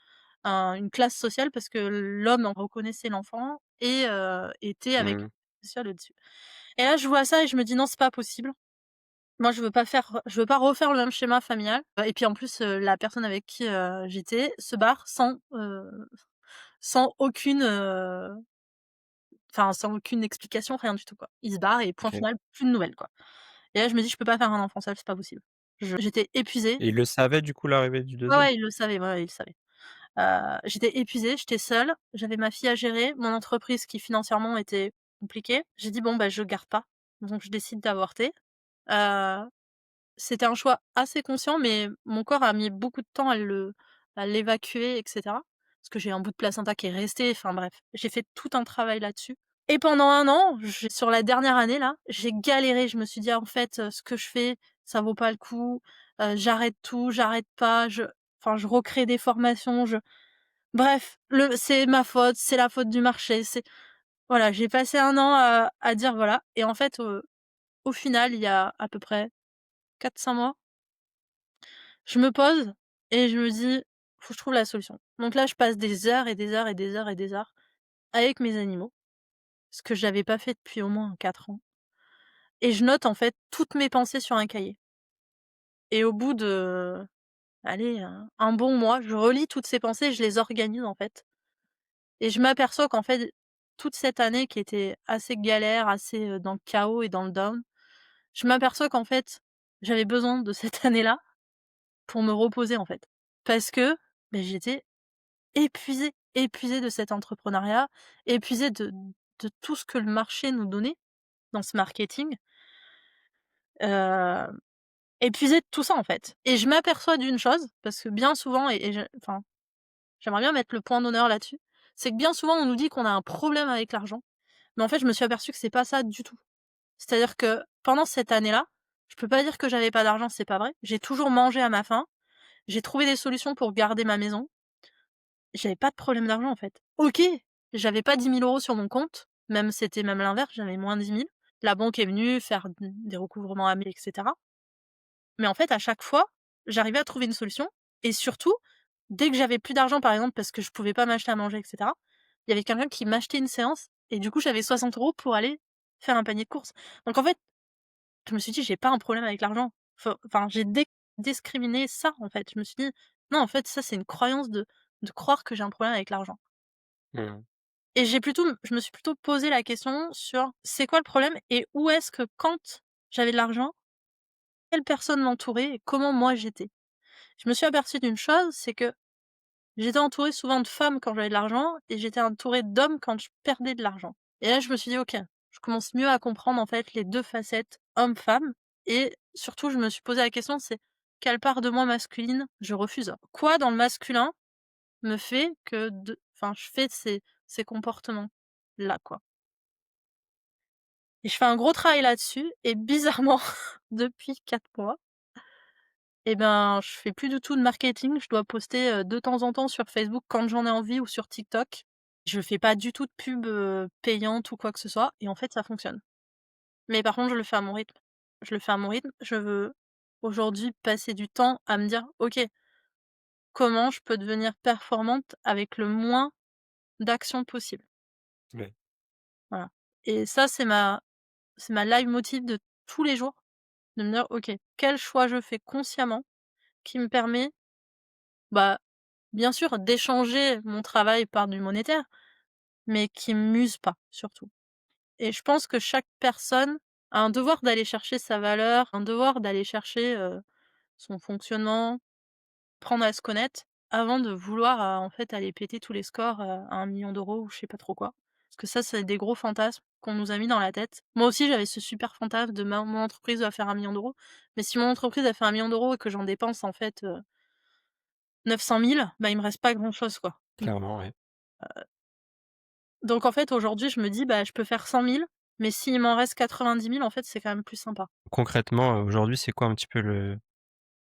une classe sociale parce que l'homme en reconnaissait l'enfant et était avec Mmh. social au-dessus. Et là, je vois ça et je me dis: «Non, c'est pas possible. Moi, je veux pas refaire le même schéma familial». Et puis en plus, la personne avec qui, j'étais se barre sans aucune, enfin sans aucune explication, rien du tout, quoi. Il se barre et point OK. final, plus de nouvelles, quoi. Et là, je me dis: «Je peux pas faire un enfant seul, c'est pas possible». J'étais épuisée. Et il le savait du coup l'arrivée du Ouais, deuxième. ouais, il le savait, ouais, ouais, il le savait. J'étais épuisée, j'étais seule, j'avais ma fille à gérer, mon entreprise qui financièrement était compliquée. J'ai dit: «Bon, bah, je garde pas». Donc je décide d'avorter. Heu, C'était un choix assez conscient, mais mon corps a mis beaucoup de temps à l'évacuer et cetera. Parce que j'ai un bout de placenta qui est resté, enfin bref, j'ai fait tout un travail là-dessus. Et pendant 1 an, j'ai sur la dernière année là, j'ai galéré. Je me suis dit: «Ah, en fait, ce que je fais, ça vaut pas le coup, j'arrête tout, j'arrête pas, je recrée des formations, Bref, c'est ma faute, c'est la faute du marché, c'est voilà, j'ai passé un an à dire voilà et en fait, au final, il y a à peu près 4-5 mois, je me pose et je me dis: «Faut que je trouve la solution». Donc là, je passe des heures et des heures et des heures et des heures avec mes animaux, ce que j'avais pas fait depuis au moins 4 ans et je note en fait toutes mes pensées sur un cahier et au bout de, allez, un bon mois, je relis toutes ces pensées, je les organise en fait et je m'aperçois qu'en fait, toute cette année qui était assez galère, assez, dans le chaos et dans le down, je m'aperçois qu'en fait, j'avais besoin de cette année-là pour me reposer, en fait. Parce que, j'étais épuisée, épuisée de cet entrepreneuriat, épuisée de tout ce que le marché nous donnait dans ce marketing, heu, épuisée de tout ça, en fait. Et je m'aperçois d'une chose, parce que bien souvent et je enfin, j'aimerais bien mettre le point d'honneur là-dessus, c'est que bien souvent on nous dit qu'on a un problème avec l'argent, mais en fait je me suis aperçue que c'est pas ça du tout. C'est-à-dire que pendant cette année-là, je peux pas dire que j'avais pas d'argent, c'est pas vrai. J'ai toujours mangé à ma faim, j'ai trouvé des solutions pour garder ma maison. J'avais pas de problème d'argent, en fait. OK, j'avais pas 10 000 € sur mon compte, même c'était même l'inverse, j'avais moins 10 000. La banque est venue faire des recouvrements à mai et cetera. Mais en fait, à chaque fois, j'arrivais à trouver une solution et surtout, dès que j'avais plus d'argent, par exemple, parce que je pouvais pas m'acheter à manger et cetera, il y avait quelqu'un qui m'achetait une séance et du coup, j'avais 60 € pour aller faire un panier de courses. Donc en fait, je me suis dit: «J'ai pas un problème avec l'argent». Enfin, j'ai discriminé ça, en fait. Je me suis dit: «Non, en fait, ça, c'est une croyance de croire que j'ai un problème avec l'argent». Mmh. Et je me suis plutôt posé la question sur: «C'est quoi le problème et où est-ce que quand j'avais de l'argent, quelles personnes m'entouraient et comment moi j'étais?» Je me suis aperçue d'une chose, c'est que j'étais entourée souvent de femmes quand j'avais de l'argent et j'étais entourée d'hommes quand je perdais de l'argent. Et là, je me suis dit: «OK, je commence mieux à comprendre, en fait, les 2 facettes homme-femme» et surtout, je me suis posé la question, c'est: quelle part de moi masculine je refuse? Quoi dans le masculin me fait que je fais ces comportements-là, quoi? Et je fais un gros travail là-dessus et bizarrement, depuis 4 mois, je fais plus du tout de marketing. Je dois poster, de temps en temps sur Facebook quand j'en ai envie ou sur TikTok. Je fais pas du tout de pub, payante ou quoi que ce soit et en fait ça fonctionne. Mais par contre je le fais à mon rythme. Je le fais à mon rythme. Je veux aujourd'hui passer du temps à me dire: «OK, comment je peux devenir performante avec le moins d'actions possible?» Ouais. Voilà. Et ça c'est ma leitmotiv de tous les jours, de me dire: «OK, quel choix je fais consciemment qui me permet, bah, bien sûr d'échanger mon travail par du monétaire, mais qui m'use pas surtout». Et je pense que chaque personne a un devoir d'aller chercher sa valeur, un devoir d'aller chercher, son fonctionnement, apprendre à se connaître avant de vouloir, en fait, aller péter tous les scores, à 1 million d'euros ou je sais pas trop quoi. Parce que ça, c'est des gros fantasmes qu'on nous a mis dans la tête. Moi aussi, j'avais ce super fantasme de ma mon entreprise va faire 1 million d'euros. Mais si mon entreprise a fait 1 million d'euros et que j'en dépense en fait, 900 000, bah, il me reste pas grand chose, quoi. Clairement, ouais. Donc en fait, aujourd'hui, je me dis: «Bah, je peux faire 100 000, mais s'il m'en reste 90 000, en fait, c'est quand même plus sympa». Concrètement, aujourd'hui, c'est quoi un petit peu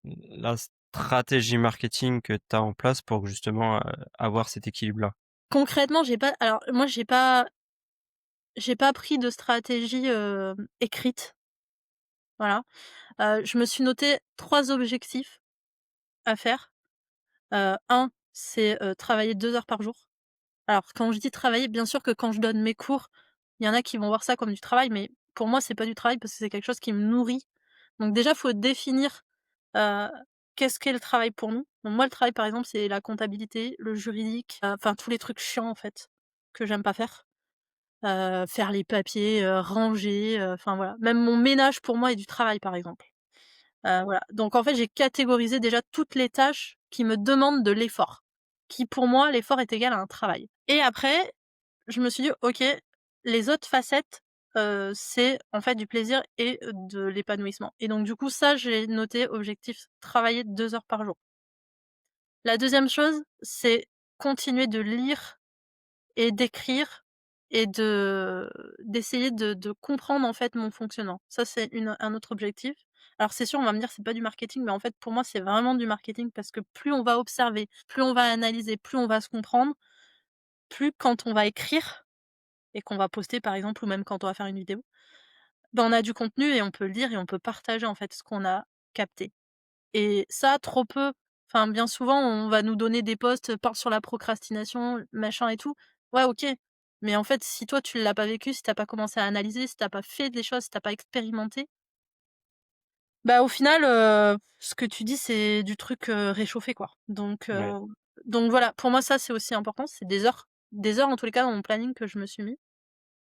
la stratégie marketing que tu as en place pour justement, avoir cet équilibre-là? Concrètement, j'ai pas pris de stratégie, écrite, voilà. Je me suis noté 3 objectifs à faire. 1, c'est, travailler 2 heures par jour. Alors quand je dis travailler, bien sûr que quand je donne mes cours, il y en a qui vont voir ça comme du travail, mais pour moi, c'est pas du travail parce que c'est quelque chose qui me nourrit. Donc déjà, faut définir, heu, qu'est-ce qu'est le travail pour nous? Donc moi, le travail, par exemple, c'est la comptabilité, le juridique, enfin tous les trucs chiants, en fait, que j'aime pas faire. Faire les papiers, ranger, enfin voilà. Même mon ménage pour moi est du travail, par exemple. Voilà. Donc en fait, j'ai catégorisé déjà toutes les tâches qui me demandent de l'effort. Qui pour moi, l'effort est égal à un travail. Et après, je me suis dit: «OK, les autres facettes, c'est en fait du plaisir et de l'épanouissement». Et donc du coup, ça, j'ai noté objectif travailler 2 heures par jour. La deuxième chose, c'est continuer de lire et d'écrire et d'essayer de comprendre, en fait, mon fonctionnement. Ça, c'est un autre objectif. Alors c'est sûr, on va me dire: «C'est pas du marketing», mais en fait, pour moi, c'est vraiment du marketing parce que plus on va observer, plus on va analyser, plus on va se comprendre, plus quand on va écrire et qu'on va poster, par exemple, ou même quand on va faire une vidéo, ben, on a du contenu et on peut le dire et on peut partager, en fait, ce qu'on a capté. Et ça, trop peu, enfin, bien souvent, on va nous donner des posts, «Parle sur la procrastination», machin et tout. Ouais, OK, mais en fait, si toi, tu l'as pas vécu, si tu as pas commencé à analyser, si tu as pas fait des choses, si tu as pas expérimenté, bah, au final, ce que tu dis, c'est du truc, réchauffé, quoi. Ouais, Donc voilà, pour moi, ça, c'est aussi important, c'est des heures, en tous les cas, dans mon planning que je me suis mis.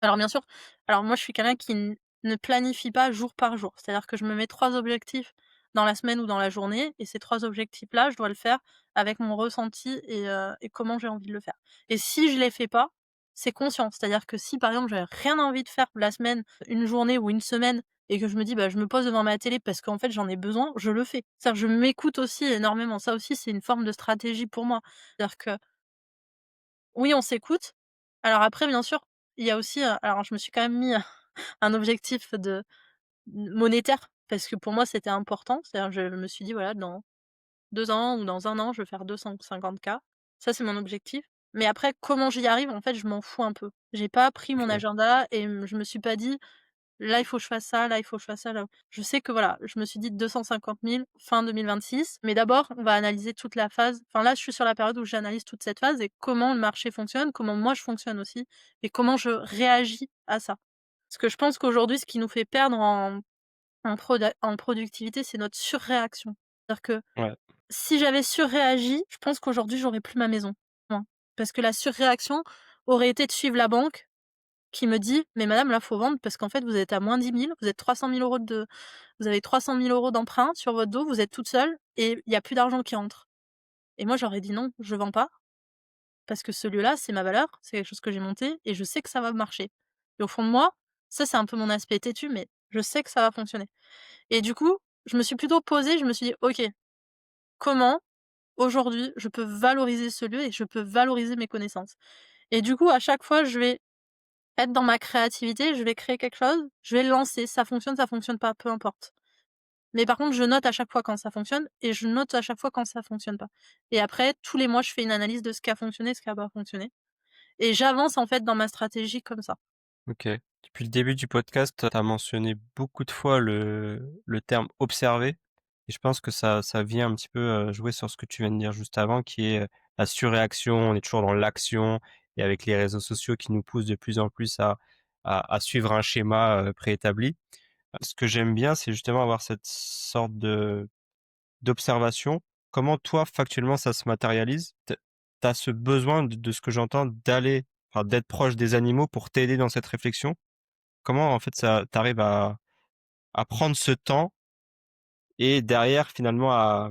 Alors bien sûr, alors moi je suis quelqu'un qui ne planifie pas jour par jour. C'est-à-dire que je me mets 3 objectifs dans la semaine ou dans la journée et ces 3 objectifs-là, je dois le faire avec mon ressenti et comment j'ai envie de le faire. Et si je les fais pas, c'est conscient. C'est-à-dire que si par exemple, j'avais rien envie de faire la semaine, une journée ou une semaine et que je me dis: «Bah, je me pose devant ma télé parce qu'en fait j'en ai besoin», je le fais. C'est-à-dire je m'écoute aussi énormément. Ça aussi, c'est une forme de stratégie pour moi. C'est-à-dire que oui, on s'écoute. Alors après, bien sûr, il y a aussi, alors je me suis quand même mis un objectif de monétaire parce que pour moi, c'était important. C'est-à-dire, je me suis dit: «Voilà, dans 2 ans ou dans 1 an, je veux faire 250 K». Ça, c'est mon objectif. Mais après, comment j'y arrive, en fait, je m'en fous un peu. J'ai pas pris mon OK, agenda et je me suis pas dit: «Là, il faut que je fasse ça, là, il faut que je fasse ça, là». Je sais que voilà, je me suis dit 250 000 fin 2026, mais d'abord, on va analyser toute la phase. Enfin là, je suis sur la période où j'analyse toute cette phase et comment le marché fonctionne, comment moi je fonctionne aussi et comment je réagis à ça. Parce que je pense qu'aujourd'hui, ce qui nous fait perdre en productivité, c'est notre surréaction. C'est-à-dire que ouais, si j'avais surréagi, je pense qu'aujourd'hui, j'aurais plus ma maison. Point. Parce que la surréaction aurait été de suivre la banque qui me dit: «Mais madame, là, faut vendre parce qu'en fait, vous êtes à moins 10 000, vous êtes 300 000 € de vous avez 300 000 € d'emprunt sur votre dos, vous êtes toute seule et il y a plus d'argent qui entre». Et moi, j'aurais dit: «Non, je vends pas parce que ce lieu-là, c'est ma valeur, c'est quelque chose que j'ai monté et je sais que ça va marcher». Et au fond de moi, ça, c'est un peu mon aspect têtu, mais je sais que ça va fonctionner. Et du coup, je me suis plutôt posée, je me suis dit: «OK, comment aujourd'hui je peux valoriser ce lieu et je peux valoriser mes connaissances?» Et du coup, à chaque fois, je vais être dans ma créativité, je vais créer quelque chose, je vais le lancer, ça fonctionne pas, peu importe. Mais par contre, je note à chaque fois quand ça fonctionne et je note à chaque fois quand ça fonctionne pas. Et après, tous les mois, je fais une analyse de ce qui a fonctionné, ce qui a pas fonctionné et j'avance en fait dans ma stratégie comme ça. OK. Depuis le début du podcast, tu as mentionné beaucoup de fois le terme «observer» et je pense que ça vient un petit peu, jouer sur ce que tu viens de dire juste avant qui est, la surréaction. On est toujours dans l'action et avec les réseaux sociaux qui nous poussent de plus en plus à suivre un schéma, préétabli. Ce que j'aime bien, c'est justement avoir cette sorte d'observation. Comment toi, factuellement, ça se matérialise? Tu as ce besoin de ce que j'entends d'être proche des animaux pour t'aider dans cette réflexion? Comment en fait ça tu arrives à prendre ce temps et derrière finalement à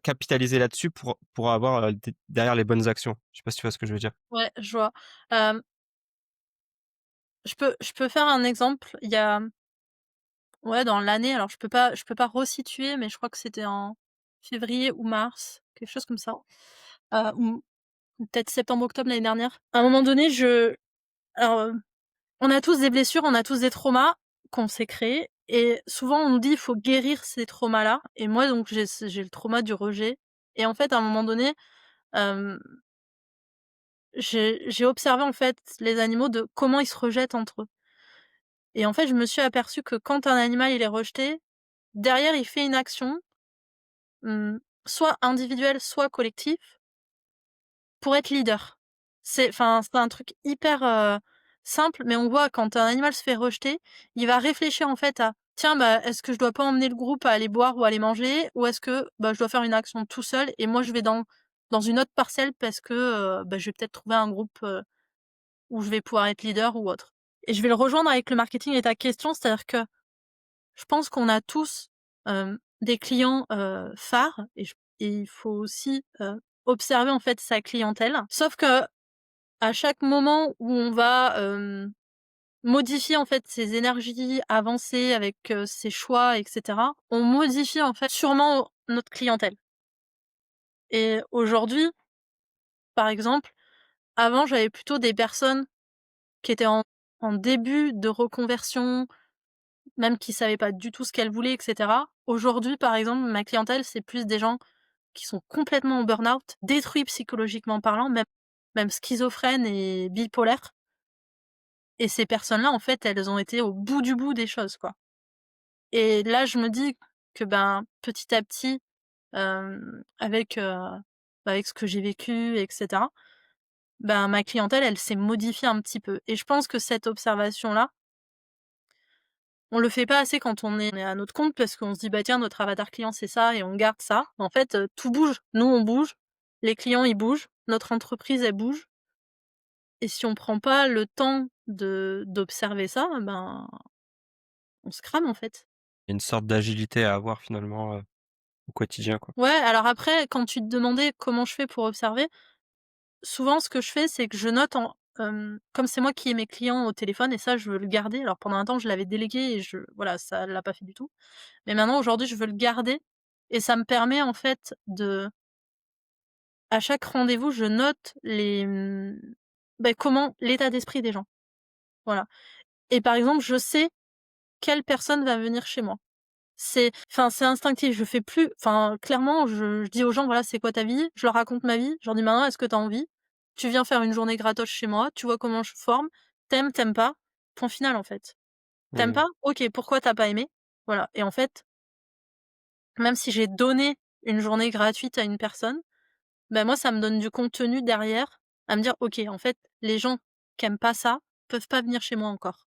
capitaliser là-dessus pour avoir, d derrière les bonnes actions? Je sais pas si tu vois ce que je veux dire? Ouais, je vois. Hem, je peux faire un exemple. Il y a, ouais, dans l'année, alors je peux pas resituer, mais je crois que c'était en février ou mars, quelque chose comme ça, ou peut-être septembre-octobre l'année dernière. À un moment donné, alors, on a tous des blessures, on a tous des traumas qu'on s'est créés et souvent on nous dit: «Il faut guérir ces traumas-là» et moi donc j'ai le trauma du rejet et en fait, à un moment donné, hem, j'ai observé en fait les animaux de comment ils se rejettent entre eux et en fait, je me suis aperçue que quand un animal il est rejeté, derrière il fait une action, soit individuelle, soit collective pour être leader. C'est un truc hyper, simple, mais on voit quand un animal se fait rejeter, il va réfléchir en fait à: «Tiens, bah, est-ce que je dois pas emmener le groupe à aller boire ou aller manger? Ou est-ce que, bah, je dois faire une action tout seul et moi je vais dans une autre parcelle parce que, bah, je vais peut-être trouver un groupe, où je vais pouvoir être leader ou autre». Et je vais le rejoindre avec le marketing et ta question, c'est-à-dire que je pense qu'on a tous, des clients, phares et il faut aussi, observer en fait sa clientèle. Sauf que à chaque moment où on va, modifier en fait ses énergies, avancer avec, ses choix et cetera, on modifie en fait sûrement notre clientèle. Et aujourd'hui, par exemple, avant j'avais plutôt des personnes qui étaient en début de reconversion, même qui savaient pas du tout ce qu'elles voulaient et cetera. Aujourd'hui, par exemple, ma clientèle, c'est plus des gens qui sont complètement en burn-out, détruits psychologiquement parlant, même schizophrènes et bipolaires et ces personnes-là, en fait, elles ont été au bout du bout des choses, quoi et là, je me dis que, ben, petit à petit, avec ce que j'ai vécu et cetera, ben, ma clientèle, elle s'est modifiée un petit peu et je pense que cette observation-là, on le fait pas assez quand on est à notre compte parce qu'on se dit: «Bah, tiens, notre avatar client, c'est ça» et on garde ça. En fait, tout bouge. Nous, on bouge, les clients, ils bougent, notre entreprise, elle bouge et si on prend pas le temps d'observer ça, ben, on se crame, en fait. Il y a une sorte d'agilité à avoir finalement, au quotidien, quoi. Ouais, alors après, quand tu te demandais comment je fais pour observer, souvent, ce que je fais, c'est que je note comme c'est moi qui ai mes clients au téléphone et ça, je veux le garder. Alors pendant un temps, je l'avais délégué et voilà, ça l'a pas fait du tout. Mais maintenant, aujourd'hui, je veux le garder et ça me permet, en fait, à chaque rendez-vous, je note comment l'état d'esprit des gens. Voilà et par exemple, je sais quelle personne va venir chez moi. C'est instinctif, je fais plus clairement, je dis aux gens: «Voilà, c'est quoi ta vie?» Je leur raconte ma vie, je leur dis: «Maintenant, est-ce que tu as envie? Tu viens faire une journée gratos chez moi, tu vois comment je forme, t'aimes pas, point final, en fait. T'aimes Mmh. pas? OK, pourquoi t'as pas aimé?» Voilà et en fait, même si j'ai donné une journée gratuite à une personne, bah, moi, ça me donne du contenu derrière à me dire: «OK, en fait, les gens qui aiment pas ça, peuvent pas venir chez moi encore»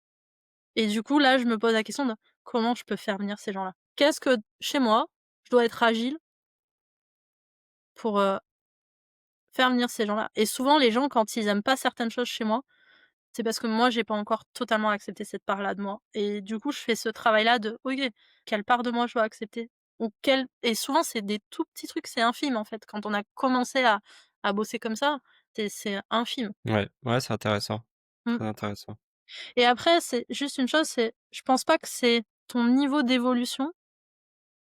et du coup, là, je me pose la question de: «Comment je peux faire venir ces gens-là?» Qu'est-ce que chez moi, je dois être agile pour, faire venir ces gens-là et souvent les gens quand ils aiment pas certaines choses chez moi, c'est parce que moi j'ai pas encore totalement accepté cette part-là de moi et du coup je fais ce travail-là de: «OK, quelle part de moi je dois accepter?» ou quelle et souvent c'est des tout petits trucs, c'est infime en fait. Quand on a commencé à bosser comme ça, c'est infime. Ouais, ouais, c'est intéressant, Mmh très intéressant. et après c'est juste une chose, c'est je pense pas que c'est ton niveau d'évolution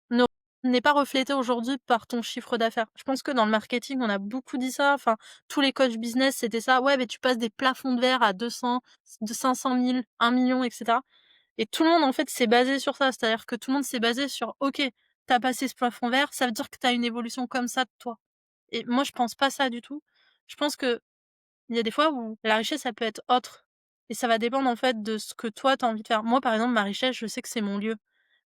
ne n'est pas reflété aujourd'hui par ton chiffre d'affaires. Je pense que dans le marketing, on a beaucoup dit ça, enfin, tous les coachs business, c'était ça: «Ouais, mais tu passes des plafonds de verre à 200, de 500 000, 1 000 000 et cetera et tout le monde, en fait, s'est basé sur ça. C'est-à-dire que tout le monde s'est basé sur: «OK, tu as passé ce plafond de verre, ça veut dire que tu as une évolution comme ça de toi» et moi, je pense pas ça du tout. Je pense que il y a des fois où la richesse, ça peut être autre et ça va dépendre, en fait, de ce que toi, tu as envie de faire. Moi, par exemple, ma richesse, je sais que c'est mon lieu.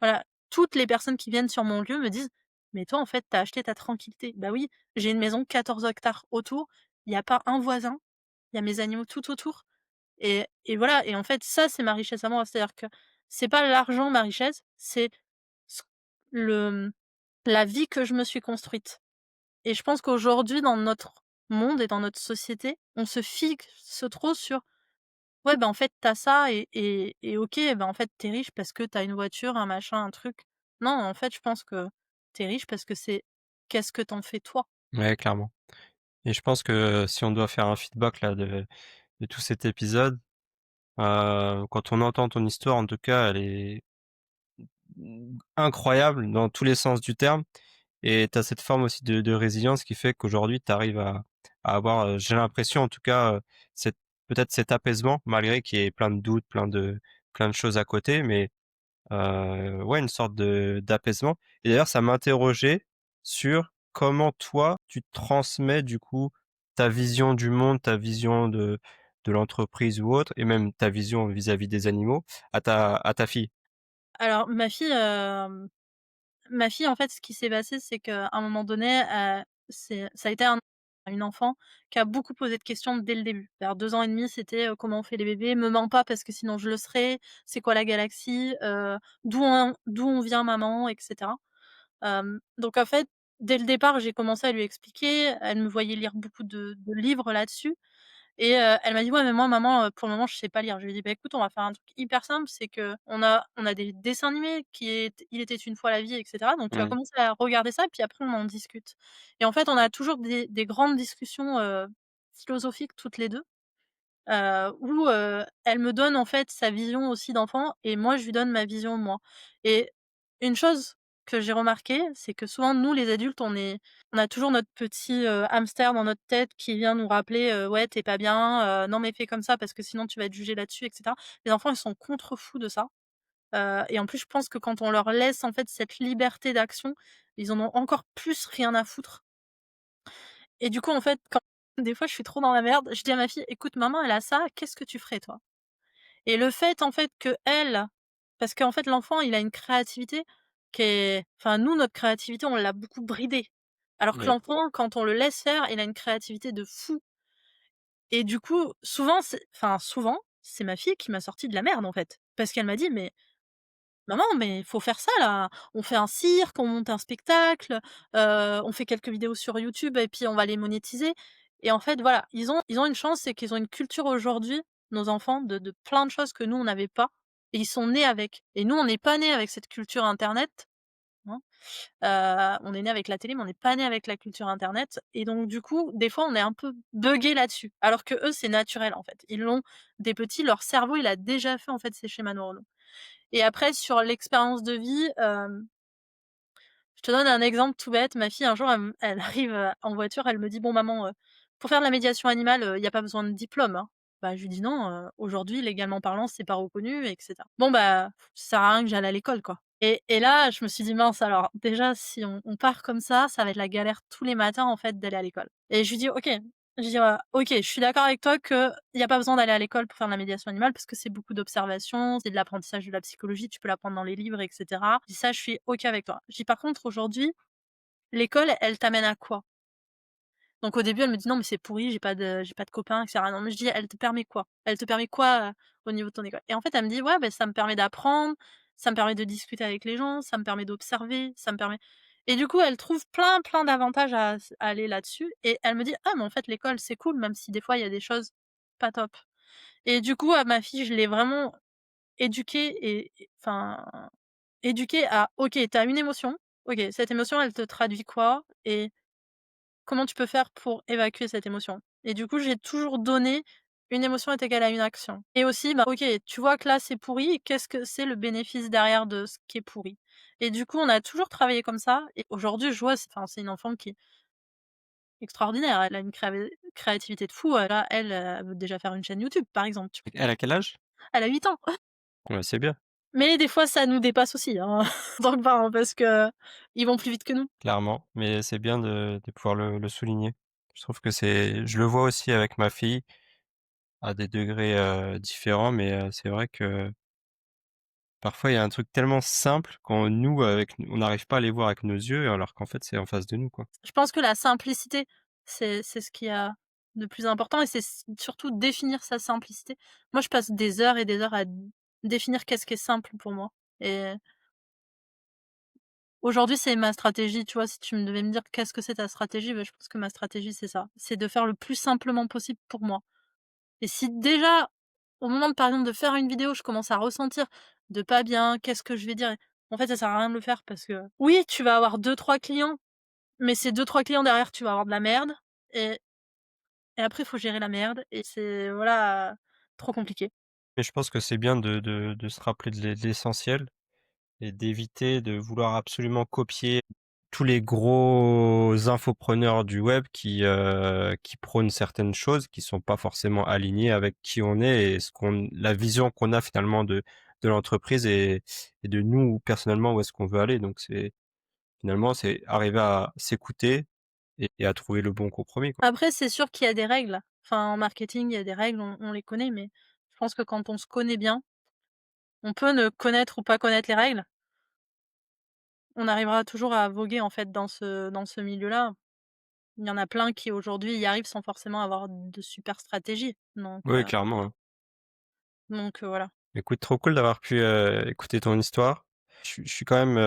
Voilà, toutes les personnes qui viennent sur mon lieu me disent: «Mais toi, en fait, tu as acheté ta tranquillité». Bah oui, j'ai une maison 14 hectares autour, il y a pas un voisin, il y a mes animaux tout autour et voilà et en fait, ça, c'est ma richesse à moi. C'est-à-dire que c'est pas l'argent ma richesse, c'est ce le la vie que je me suis construite et je pense qu'aujourd'hui, dans notre monde et dans notre société, on se fixe trop sur: «Ouais, bah, en fait, t'as ça et OK, bah, en fait, t'es riche parce que t'as une voiture, un machin, un truc». Non, en fait, je pense que t'es riche parce que c'est qu'est-ce que t'en fais toi? Ouais, clairement et je pense que si on doit faire un feedback là de tout cet épisode, quand on entend ton histoire, en tout cas, elle est, incroyable dans tous les sens du terme et tu as cette forme aussi de résilience qui fait qu'aujourd'hui tu arrives à avoir, j'ai l'impression en tout cas, cette peut-être cet apaisement malgré qu'il y ait plein de doutes, plein de choses à côté mais ouais, une sorte de d'apaisement et d'ailleurs ça m'interrogeait sur comment toi, tu transmets du coup ta vision du monde, ta vision de l'entreprise ou autre et même ta vision vis-à-vis des animaux à ta fille? Alors ma fille, en fait, ce qui s'est passé, c'est qu'à un moment donné, ça a été une enfant qui a beaucoup posé de questions dès le début. Vers 2 ans et demi, c'était: «Comment on fait les bébés? Me mens pas parce que sinon je le serai. C'est quoi la galaxie? D'où on vient maman?» et cetera. Donc en fait, dès le départ, j'ai commencé à lui expliquer. Elle me voyait lire beaucoup de livres là-dessus et elle m'a dit: «Ouais, mais moi maman, pour le moment, je sais pas lire». Je lui ai dit: «Bah, écoute, on va faire un truc hyper simple, c'est qu'on a des dessins animés qui est Il était une fois la vie et cetera, donc tu vas Mmh. commencer à regarder ça, puis après on en discute» et en fait, on a toujours des grandes discussions, philosophiques toutes les 2 où, elle me donne en fait sa vision aussi d'enfant et moi je lui donne ma vision moi et une chose que j'ai remarqué, c'est que souvent nous les adultes on a toujours notre petit, hamster dans notre tête qui vient nous rappeler, «Ouais tu es pas bien, non mais fais comme ça parce que sinon tu vas être jugé là-dessus» et cetera. Les enfants ils sont contre fous de ça. Et en plus, je pense que quand on leur laisse, en fait, cette liberté d'action, ils en ont encore plus rien à foutre. Et du coup, en fait, quand des fois je suis trop dans la merde, je dis à ma fille: «Écoute, maman, elle a ça, qu'est-ce que tu ferais toi?» Et le fait, en fait, qu'elle parce qu'en fait, l'enfant, il a une créativité qui est enfin, nous, notre créativité, on l'a beaucoup bridée. Alors que Oui. l'enfant, quand on le laisse faire, il a une créativité de fou. Et du coup, souvent, c'est ma fille qui m'a sorti de la merde, en fait. Parce qu'elle m'a dit: «Mais maman, mais il faut faire ça là, on fait un cirque, on monte un spectacle, on fait quelques vidéos sur YouTube et puis on va les monétiser». Et en fait, voilà, ils ont une chance, c'est qu'ils ont une culture aujourd'hui, nos enfants, de plein de choses que nous on n'avait pas et ils sont nés avec. Et nous, on n'est pas nés avec cette culture internet, hein. On est nés avec la télé, mais on n'est pas nés avec la culture internet et donc du coup, des fois, on est un peu buggés là-dessus. Alors que eux, c'est naturel en fait. Ils l'ont des petits, leur cerveau, il a déjà fait en fait ces schémas neuronaux. Et après sur l'expérience de vie, je te donne un exemple tout bête. Ma fille un jour elle arrive, en voiture, elle me dit: «Bon maman, pour faire de la médiation animale, il y a pas besoin de diplôme, hein?» Bah, je lui dis: «Non, aujourd'hui légalement parlant, c'est pas reconnu et cetera». Bon bah, ça sert à rien que j'aille à l'école quoi. Et là, je me suis dit: «Mince alors, déjà si on part comme ça va être la galère tous les matins en fait d'aller à l'école». Et je lui dis: «OK». Je dis: OK, je suis d'accord avec toi qu'il y a pas besoin d'aller à l'école pour faire de la médiation animale parce que c'est beaucoup d'observation, c'est de l'apprentissage de la psychologie, tu peux l'apprendre dans les livres et cetera». Je dis: «Ça, je suis OK avec toi». Je dis: «Par contre, aujourd'hui, l'école, elle t'amène à quoi?» Donc au début, elle me dit: «Non, mais c'est pourri, j'ai pas de copains et cetera». Non, mais je dis: «Elle te permet quoi? Elle te permet quoi, au niveau de ton école?» Et en fait, elle me dit: «Ouais, ben ça me permet d'apprendre, ça me permet de discuter avec les gens, ça me permet d'observer, ça me permet». Et du coup, elle trouve plein, plein d'avantages à aller là-dessus et elle me dit: «Ah, mais en fait, l'école, c'est cool, même si des fois, il y a des choses pas top». Et du coup, à ma fille, je l'ai vraiment éduquée et enfin, éduquée à: «OK, tu as une émotion, OK, cette émotion, elle te traduit quoi? Et comment tu peux faire pour évacuer cette émotion?» Et du coup, j'ai toujours donné une émotion est égale à une action. Et aussi, bah, OK, tu vois que là, c'est pourri, qu'est-ce que c'est le bénéfice derrière de ce qui est pourri? Et du coup, on a toujours travaillé comme ça et aujourd'hui, je vois, c'est une enfant qui est extraordinaire. Elle a une créativité de fou. Là, elle veut déjà faire une chaîne YouTube, par exemple, tu Elle a quel âge? Elle a 8 ans. Ouais, c'est bien, Mais des fois, ça nous dépasse aussi, hein, en tant que parents, parce qu'ils vont plus vite que nous. clairement, mais c'est bien de pouvoir le souligner. Je trouve que je le vois aussi avec ma fille à des degrés, différents, mais c'est vrai que parfois il y a un truc tellement simple quand nous, on n'arrive pas à les voir avec nos yeux, alors qu'en fait c'est en face de nous, quoi. Je pense que la simplicité, c'est ce qui a de plus important et c'est surtout définir sa simplicité. Moi, je passe des heures et des heures à définir qu'est-ce qui est simple pour moi et aujourd'hui, c'est ma stratégie, tu vois? Si tu me devais me dire: «Qu'est-ce que c'est ta stratégie?» Bah, je pense que ma stratégie, c'est ça. C'est de faire le plus simplement possible pour moi. Et si déjà, au moment de, par exemple, de faire une vidéo, je commence à ressentir de pas bien, qu'est-ce que je vais dire? En fait, ça sert à rien de le faire parce que oui, tu vas avoir deux trois clients, mais ces deux trois clients derrière, tu vas avoir de la merde et et après, il faut gérer la merde et c'est voilà, trop compliqué. Mais je pense que c'est bien de se rappeler de l'essentiel et d'éviter de vouloir absolument copier tous les gros infopreneurs du web qui prônent certaines choses qui sont pas forcément alignées avec qui on est et la vision qu'on a finalement de l'entreprise et de nous personnellement où est-ce qu'on veut aller. Donc finalement, c'est arriver à s'écouter et à trouver le bon compromis, quoi. Après, c'est sûr qu'il y a des règles. Enfin, en marketing, il y a des règles, on les connaît, mais je pense que quand on se connaît bien, on peut ne connaître ou pas connaître les règles. On arrivera toujours à voguer, en fait, dans ce milieu-là. Il y en a plein qui, aujourd'hui, y arrivent sans forcément avoir de super stratégie. Oui, clairement, hein. Voilà. Écoute, trop cool d'avoir pu, écouter ton histoire. Je suis quand même,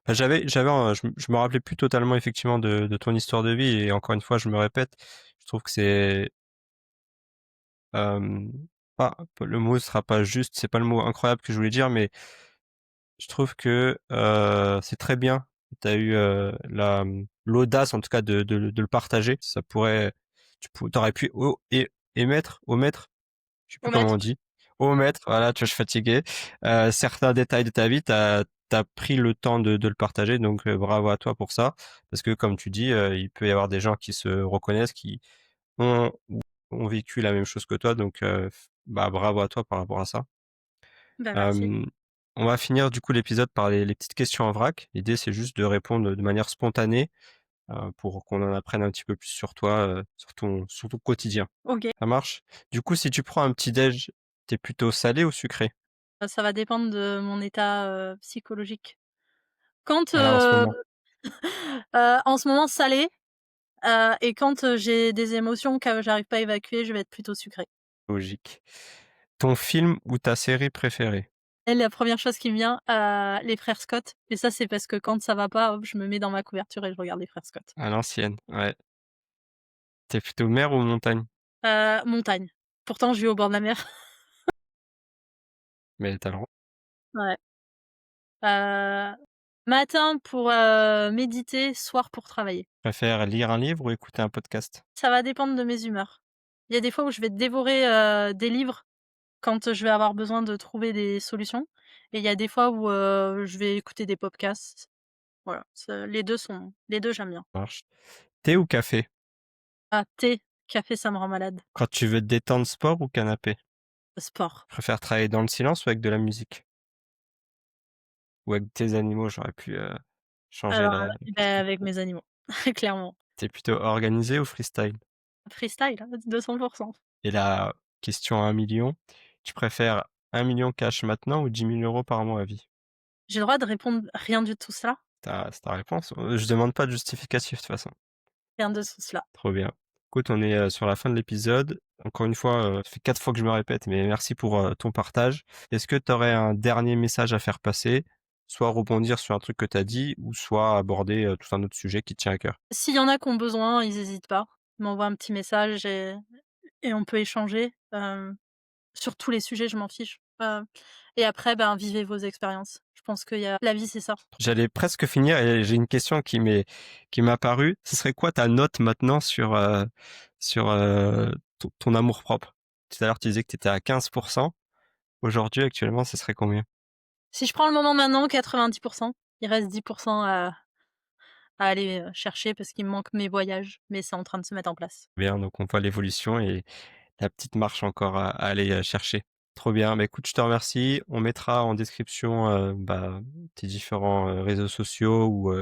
enfin, j'avais un je me rappelais plus totalement effectivement de ton histoire de vie et encore une fois, je me répète, je trouve que hem, le mot sera pas juste, c'est pas le mot incroyable que je voulais dire, mais je trouve que, c'est très bien. Tu as eu, l'audace en tout cas de le partager. Ça pourrait tu aurais pu omettre, je sais plus comment on Omettre. dit. Omettre, voilà, tu vois, je suis fatigué. Certains détails de ta vie, tu as pris le temps de le partager, donc bravo à toi pour ça. Parce que comme tu dis, il peut y avoir des gens qui se reconnaissent, qui ont ont vécu la même chose que toi, donc bah, bravo à toi par rapport à ça. Bah, merci. Hem On va finir du coup l'épisode par les petites questions en vrac. L'idée, c'est juste de répondre de manière spontanée, pour qu'on en apprenne un petit peu plus sur toi, sur ton quotidien. OK. Ça marche? Du coup, si tu prends un petit déj, tu plutôt salé ou sucré? Ça va dépendre de mon état, psychologique. Quand, Voilà, en ce moment, en ce moment salé, et quand, j'ai des émotions que j'arrive pas à évacuer, je vais être plutôt sucrée. logique. Ton film ou ta série préférée? Et la première chose qui me vient, les frères Scott, et ça, c'est parce que quand ça va pas, hop, je me mets dans ma couverture et je regarde les frères Scott. À l'ancienne, ouais. Tu plutôt mer ou montagne? Montagne. Pourtant, je vis au bord de la mer. Mais tu le droit. Ouais. Heu, matin pour, méditer, soir pour travailler. Préfères lire un livre ou écouter un podcast? Ça va dépendre de mes humeurs. Il y a des fois où je vais dévorer, des livres quand, je vais avoir besoin de trouver des solutions, et il y a des fois où, je vais écouter des podcasts. Voilà, les 2 j'aime bien. Ça marche. Thé ou café? Ah, thé, café, ça me rend malade. Quand tu veux te détendre, sport ou canapé? Sport. Préfères travailler dans le silence ou avec de la musique? Ou avec tes animaux? J'aurais pu, changer Alors, la et question. avec mes animaux, clairement. Tu plutôt organisé ou freestyle? Freestyle, 200. Et la question à 1 000 000, tu préfères 1 000 000 cash maintenant ou 10 000 € par mois à vie? J'ai le droit de répondre rien du tout cela? C'est ta réponse. Je demande pas de justificatif de toute façon. Rien de tout cela. Trop bien. Écoute, on est, sur la fin de l'épisode. Encore une fois, ça fait 4 fois que je me répète, mais merci pour, ton partage. Est-ce que tu aurais un dernier message à faire passer? Soit rebondir sur un truc que tu as dit ou soit aborder, tout un autre sujet qui te tient à cœur? S'il y en a qui ont besoin, ils hésitent pas. Ils m'envoient un petit message et on peut échanger. Sur tous les sujets, je m'en fiche. Et après, ben, vivez vos expériences. Je pense qu'il y a la vie, c'est ça. J'allais presque finir et j'ai une question qui m'est apparue. Ce serait quoi ta note maintenant sur ton amour-propre? Tout à l'heure, tu disais que tu étais à 15. Aujourd'hui, actuellement, ce serait combien? Si je prends le moment maintenant, 90. Il reste 10 à aller, chercher parce qu'il me manque mes voyages, mais c'est en train de se mettre en place. Bien, donc on voit l'évolution et la petite marche encore à aller, chercher. Trop bien. Bah, écoute, je te remercie. On mettra en description, tes différents, réseaux sociaux ou,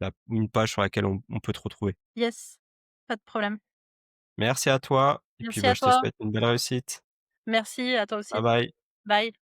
la une page sur laquelle on peut te retrouver. Yes, pas de problème. Merci à toi et puis, Merci bah, à je te toi. souhaite une belle réussite. Merci à toi Bye aussi. bye. Bye.